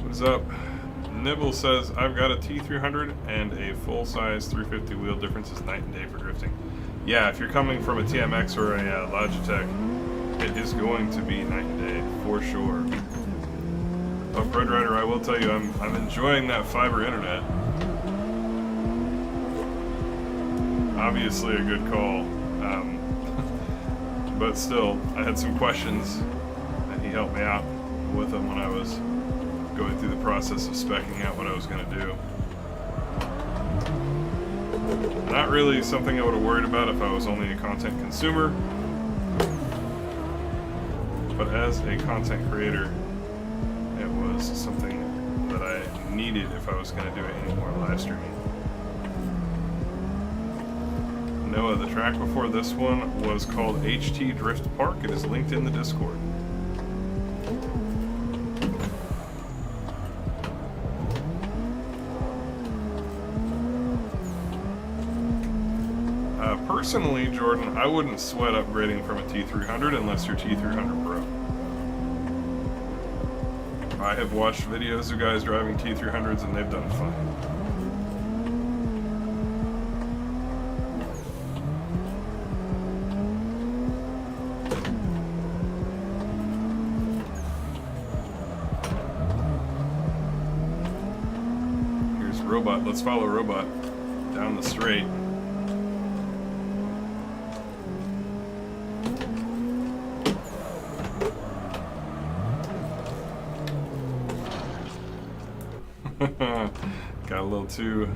What's up? Nibble says, I've got a T300 and a full-size 350 wheel. Difference is night and day for drifting. Yeah, if you're coming from a TMX or a Logitech, it is going to be night and day, for sure. But Road Rider, I will tell you, I'm enjoying that fiber internet. Obviously a good call, but still, I had some questions, and he helped me out with them when I was going through the process of speccing out what I was going to do. Not really something I would have worried about if I was only a content consumer, but as a content creator, it was something that I needed if I was going to do any more live streaming. Noah, the track before this one was called HT Drift Park. It is linked in the Discord. Personally, Jordan, I wouldn't sweat upgrading from a T300 unless you're T300 Pro. I have watched videos of guys driving T300s and they've done fine. Robot. Let's follow Robot down the straight. Got a little too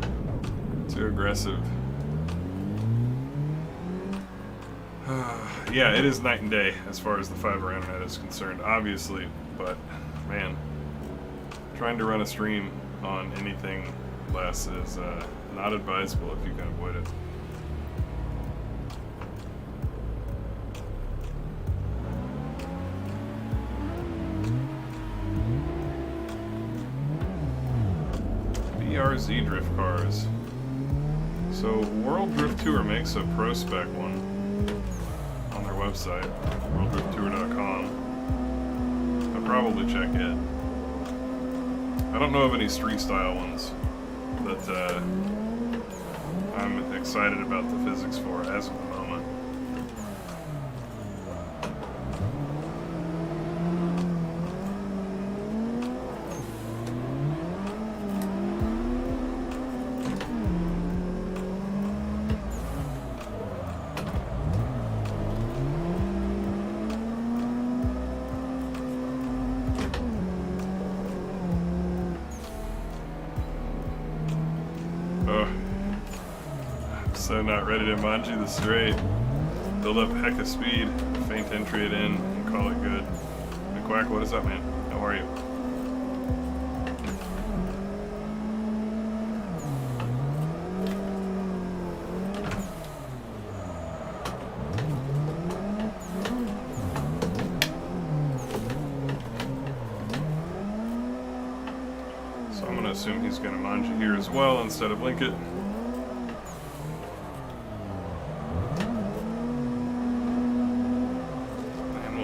aggressive. Yeah, it is night and day as far as the fiber internet is concerned, obviously, but man, trying to run a stream on anything less is not advisable if you can avoid it. BRZ drift cars. So World Drift Tour makes a pro spec one on their website, worlddrifttour.com. I'll probably check it. I don't know of any street style ones that I'm excited about the physics for as of the moment. So not ready to manji the straight. Build up heck of speed, faint entry it in, and call it good. McQuack, what is up, man? How are you? So I'm gonna assume he's gonna manji here as well instead of link it.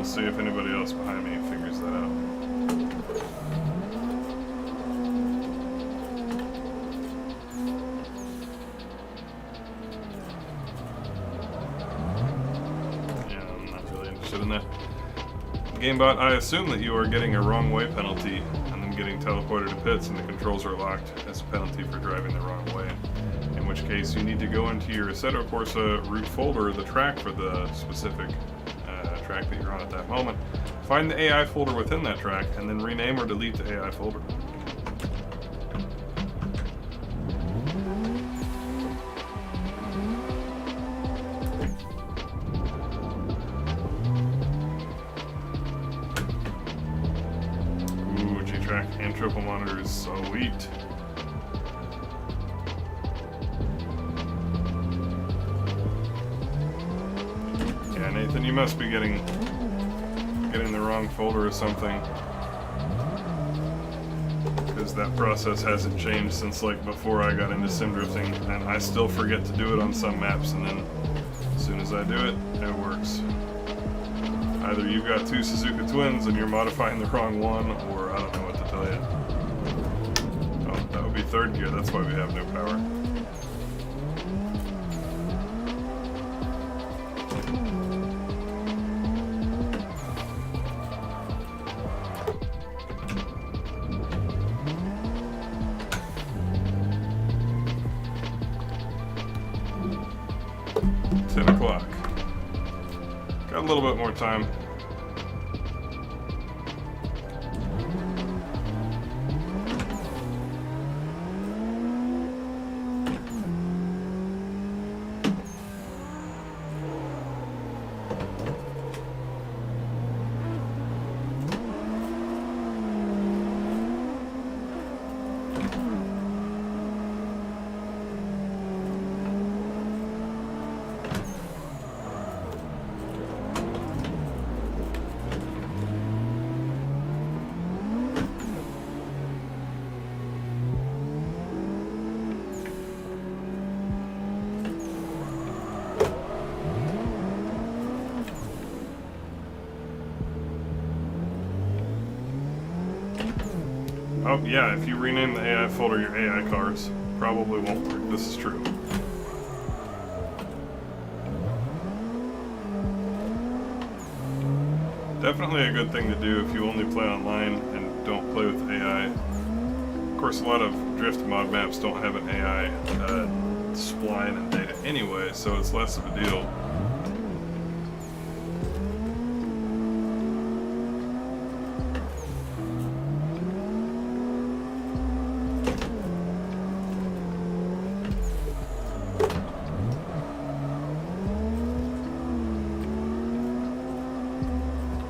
See if anybody else behind me figures that out. Yeah, I'm not really interested in that. GameBot, I assume that you are getting a wrong way penalty and then getting teleported to pits and the controls are locked as a penalty for driving the wrong way. In which case you need to go into your Assetto Corsa root folder, the track for the specific track that you're on at that moment. Find the AI folder within that track and then rename or delete the AI folder. Ooh, G-Track Anthropo is sweet. Nathan, you must be getting the wrong folder or something, because that process hasn't changed since like before I got into sim drifting, and I still forget to do it on some maps, and then as soon as I do it, it works. Either you've got two Suzuka twins and you're modifying the wrong one, or I don't know what to tell you. Oh, that would be third gear, that's why we have no power. 10 o'clock. Got a little bit more time. Oh yeah, if you rename the AI folder your AI Cars, probably won't work. This is true. Definitely a good thing to do if you only play online and don't play with AI. Of course, a lot of drift mod maps don't have an AI spline and data anyway, so it's less of a deal.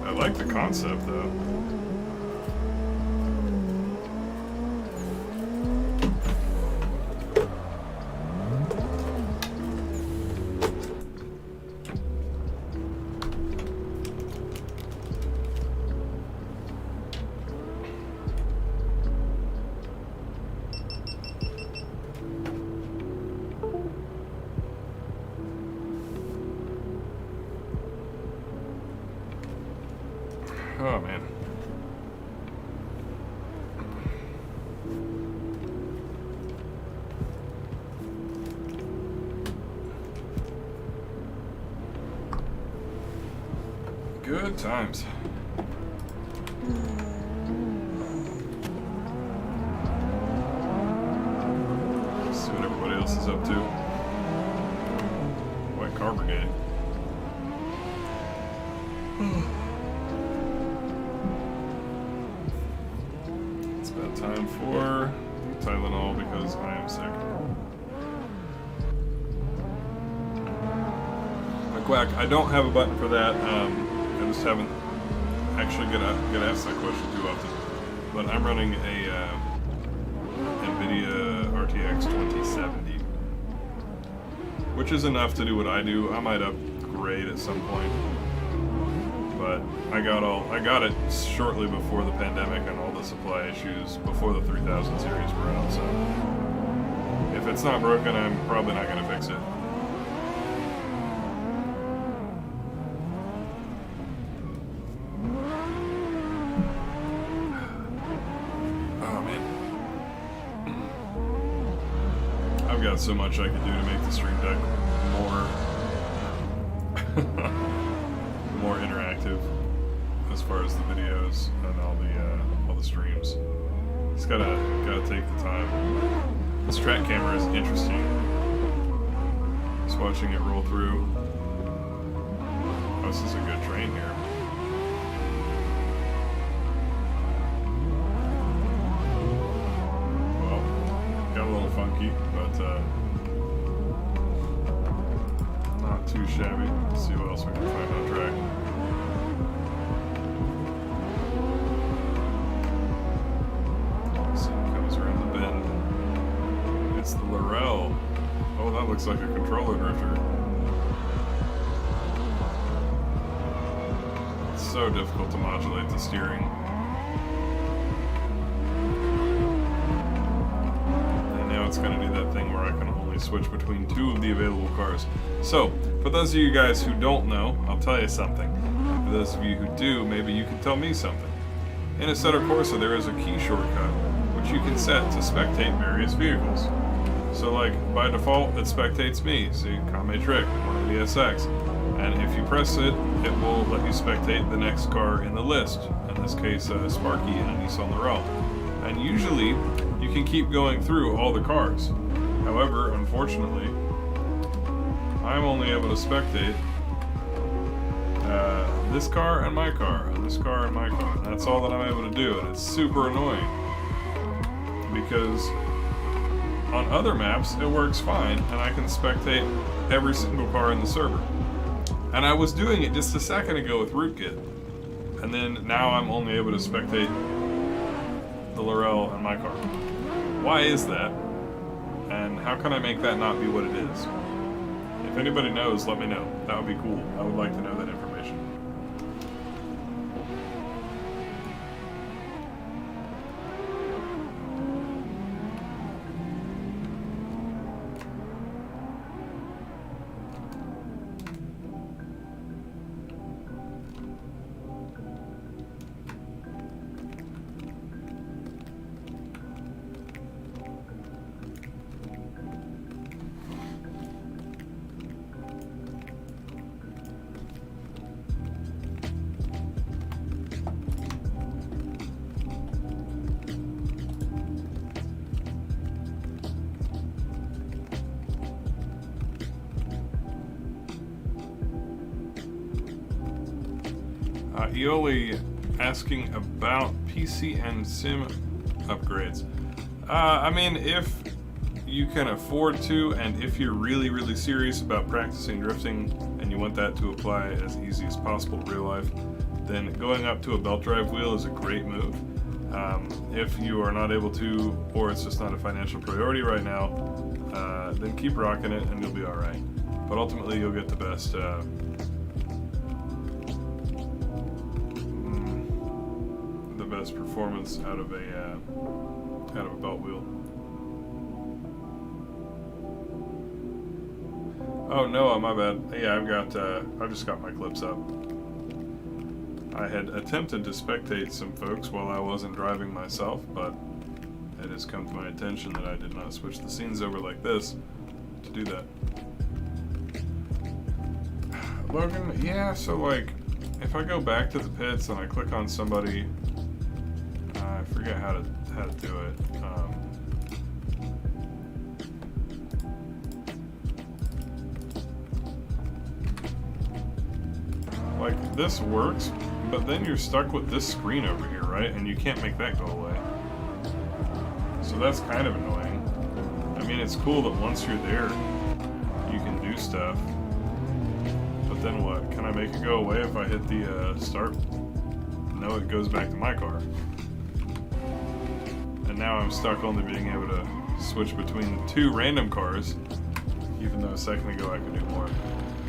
I like the concept, though. Oh, man. Good times. See what everybody else is up to. White Car Brigade. It's about time for Tylenol because I am sick. Quack, I don't have a button for that. I just haven't actually get asked that question too often. But I'm running a NVIDIA RTX 2070, which is enough to do what I do. I might upgrade at some point, but I got it shortly before the pandemic and all the supply issues before the 3000 series were out. So if it's not broken, I'm probably not going to fix it. So much I could do to make the stream deck more interactive as far as the videos and all the streams. Just gotta take the time. This track camera is interesting. Just watching it roll through. Oh, this is a good train here. Got a little funky, but not too shabby. Let's see what else we can find on track. So it comes around the bend. It's the Laurel. Oh, that looks like a controller drifter. It's so difficult to modulate the steering. It's going to do that thing where I can only switch between two of the available cars. So, for those of you guys who don't know, I'll tell you something. For those of you who do, maybe you can tell me something. In Assetto Corsa, there is a key shortcut, which you can set to spectate various vehicles. So, like, by default, it spectates me, see, KameTrick, 180SX. And if you press it, it will let you spectate the next car in the list. In this case, Sparky and a Nissan Laurel. And usually, you can keep going through all the cars. However, unfortunately, I'm only able to spectate this car and my car, and this car and my car. And that's all that I'm able to do, and it's super annoying. Because on other maps, it works fine, and I can spectate every single car in the server. And I was doing it just a second ago with Rootkit. And then now I'm only able to spectate the Laurel and my car. Why is that? And how can I make that not be what it is? If anybody knows, let me know. That would be cool. I would like to know that information. Ioli asking about PC and sim upgrades. I mean, if you can afford to, and if you're really, really serious about practicing drifting and you want that to apply as easy as possible in real life, then going up to a belt drive wheel is a great move. If you are not able to, or it's just not a financial priority right now, then keep rocking it and you'll be alright. But ultimately you'll get the best performance out of a belt wheel. Oh no, my bad. Yeah, I just got my clips up. I had attempted to spectate some folks while I wasn't driving myself, but it has come to my attention that I did not switch the scenes over like this to do that. Logan, yeah, so like, if I go back to the pits and I click on somebody, I forget how to do it. Like, this works, but then you're stuck with this screen over here, right? And you can't make that go away. So that's kind of annoying. I mean, it's cool that once you're there, you can do stuff. But then what? Can I make it go away if I hit the start? No, it goes back to my car. And now I'm stuck only being able to switch between two random cars, even though a second ago I could do more.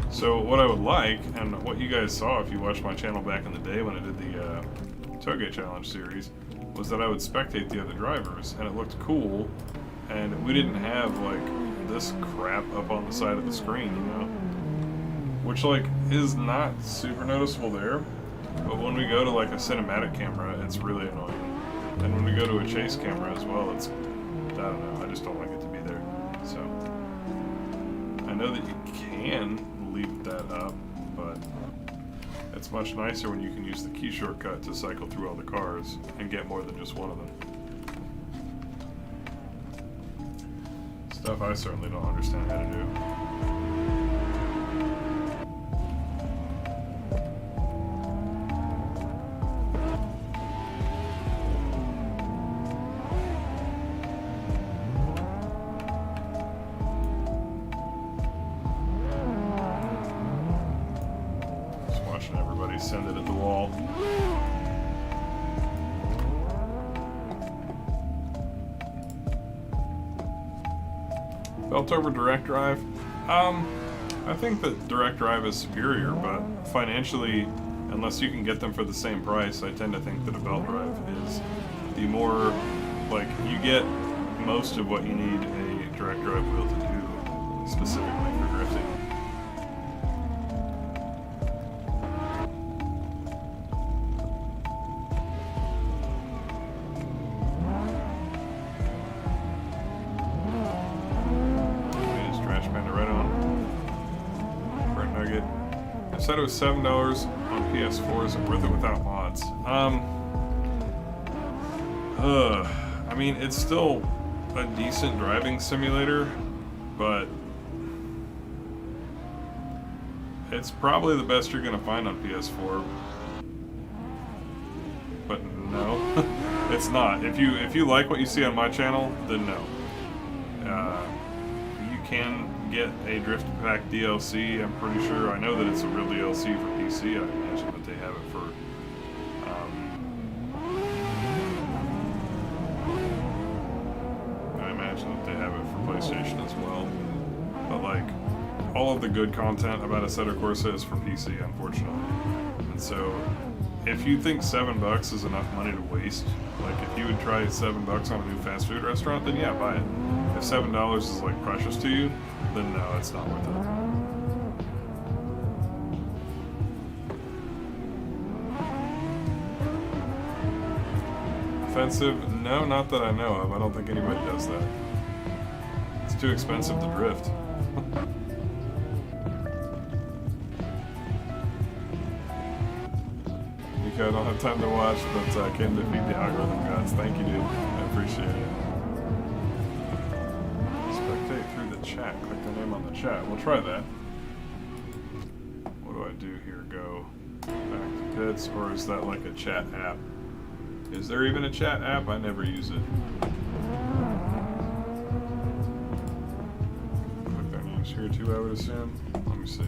So what I would like, and what you guys saw if you watched my channel back in the day when I did the Toge Challenge series, was that I would spectate the other drivers, and it looked cool, and we didn't have like this crap up on the side of the screen, you know? Which like is not super noticeable there, but when we go to like a cinematic camera, it's really annoying. And when we go to a chase camera as well, it's, I don't know, I just don't like it to be there. So, I know that you can leave that up, but it's much nicer when you can use the key shortcut to cycle through all the cars and get more than just one of them. Stuff I certainly don't understand how to do. Send it at the wall. Belt over direct drive. I think that direct drive is superior, but financially, unless you can get them for the same price, I tend to think that a belt drive is the more, like, you get most of what you need a direct drive wheel to do, specifically for drifting. Said it was $7 on PS4. Is it worth it without mods? I mean, it's still a decent driving simulator, but it's probably the best you're gonna find on PS4. But no, it's not. If you like what you see on my channel, then no. You can get a Drift Pack DLC. I'm pretty sure. I know that it's a real DLC for PC. I imagine that they have it for PlayStation as well. But like, all of the good content about Assetto Corsa is for PC, unfortunately. And so, if you think $7 is enough money to waste, like if you would try $7 on a new fast food restaurant, then yeah, buy it. If $7 is like precious to you, then no, it's not worth it. Offensive? No, not that I know of. I don't think anybody does that. It's too expensive to drift. I don't have time to watch, but I can defeat the algorithm gods. Thank you, dude. I appreciate it. Spectate through the chat. Click the name on the chat. We'll try that. What do I do here? Go. Back to pits, or is that like a chat app? Is there even a chat app? I never use it. Click their names here too, I would assume. Let me see.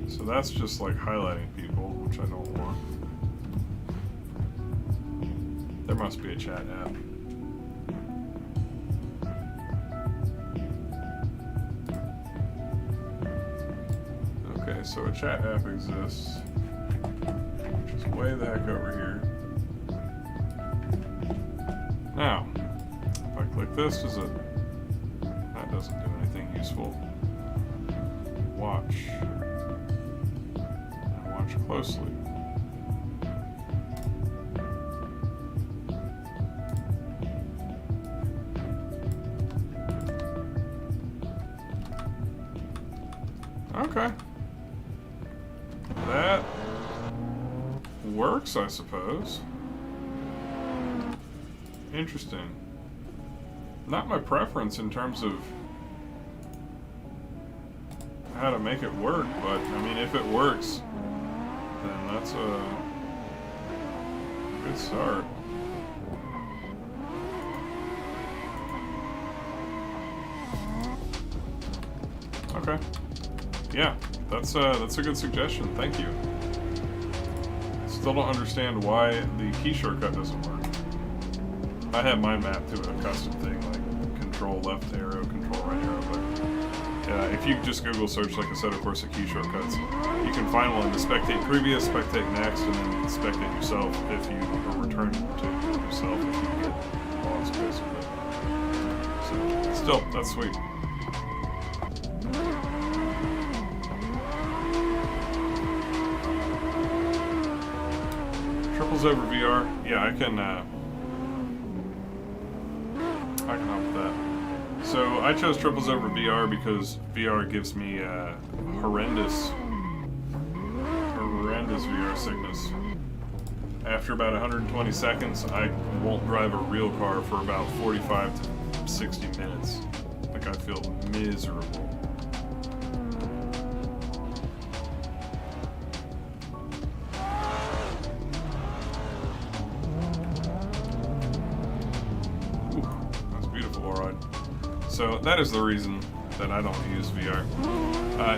So that's just like highlighting people, which I don't want. There must be a chat app. Okay, so a chat app exists, which is way the heck over here. Now, if I click this, does it? That doesn't do anything useful. Watch. And watch closely. Okay. That works, I suppose. Interesting. Not my preference in terms of how to make it work, but I mean, if it works, then that's a good start. Okay. Yeah, that's a good suggestion. Thank you. I still don't understand why the key shortcut doesn't work. I have mine mapped to a custom thing, like control left arrow, control right arrow, but if you just Google search like Assetto Corsa key shortcuts, you can find one to spectate previous, spectate next, and then spectate yourself if you, or return to yourself if you get lost, basically. So, still, that's sweet. Triples over VR, yeah, I can help with that. So I chose triples over VR because VR gives me horrendous VR sickness. After about 120 seconds, I won't drive a real car for about 45 to 60 minutes. Like, I feel miserable. So that is the reason that I don't use VR.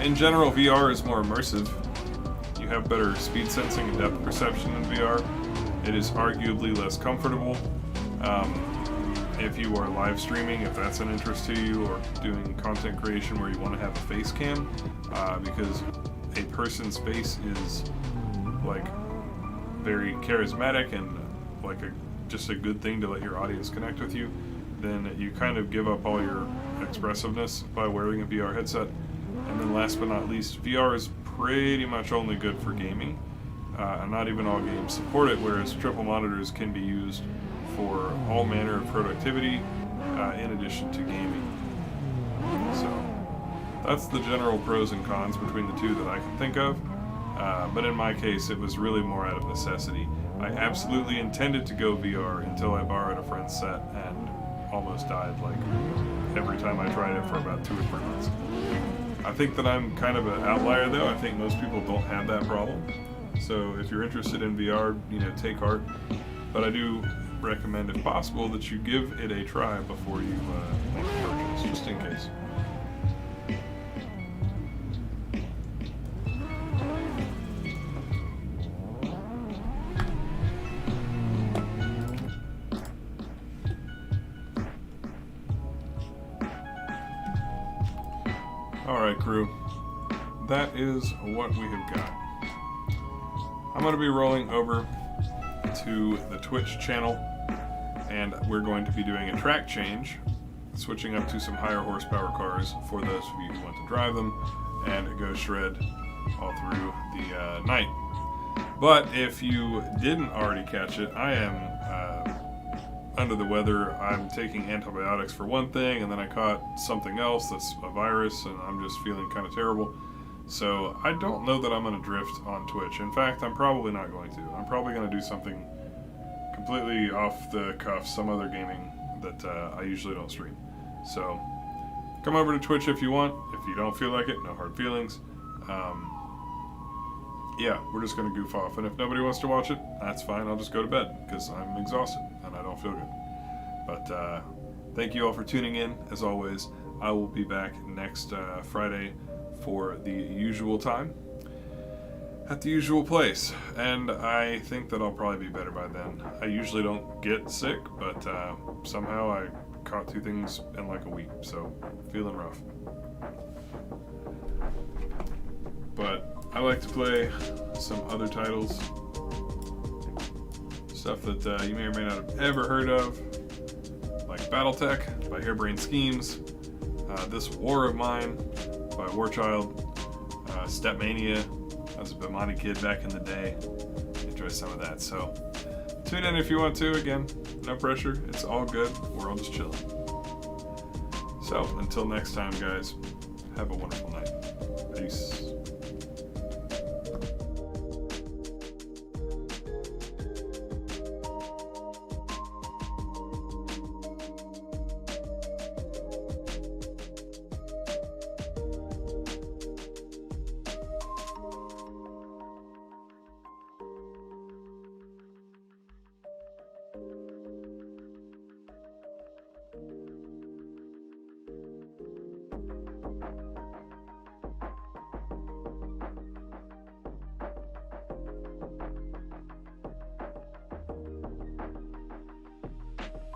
In general, VR is more immersive. You have better speed sensing and depth perception in VR. It is arguably less comfortable. If you are live streaming, if that's an interest to you, or doing content creation where you want to have a face cam, because a person's face is like very charismatic and like just a good thing to let your audience connect with you, then you kind of give up all your expressiveness by wearing a VR headset. And then last but not least, VR is pretty much only good for gaming. And not even all games support it, whereas triple monitors can be used for all manner of productivity in addition to gaming. So that's the general pros and cons between the two that I can think of. But in my case, it was really more out of necessity. I absolutely intended to go VR until I borrowed a friend's set and almost died like every time I tried it for about 2 or 3 months. I think that I'm kind of an outlier though. I think most people don't have that problem. So if you're interested in VR, take heart. But I do recommend, if possible, that you give it a try before you make a purchase, just in case. Alright, crew, that is what we have got. I'm going to be rolling over to the Twitch channel, and we're going to be doing a track change, switching up to some higher horsepower cars for those of you who want to drive them, and go shred all through the night. But if you didn't already catch it, I am under the weather. I'm taking antibiotics for one thing, and then I caught something else that's a virus, and I'm just feeling kind of terrible. So I don't know that I'm going to drift on Twitch. In fact, I'm probably not going to. I'm probably going to do something completely off the cuff, some other gaming that I usually don't stream. So Come over to Twitch if you want. If you don't feel like it, no hard feelings. Yeah, we're just going to goof off. And if nobody wants to watch it, that's fine. I'll just go to bed because I'm exhausted and I don't feel good. But thank you all for tuning in. As always, I will be back next Friday for the usual time at the usual place. And I think that I'll probably be better by then. I usually don't get sick, but somehow I caught 2 things in like a week, so feeling rough. But I like to play some other titles, stuff that you may or may not have ever heard of, like Battletech by Harebrained Schemes, This War of Mine by Warchild, Stepmania. I was a Bimani kid back in the day. Enjoy some of that. So tune in if you want to. Again, no pressure. It's all good. We're all just chilling. So until next time, guys, have a wonderful night. Peace.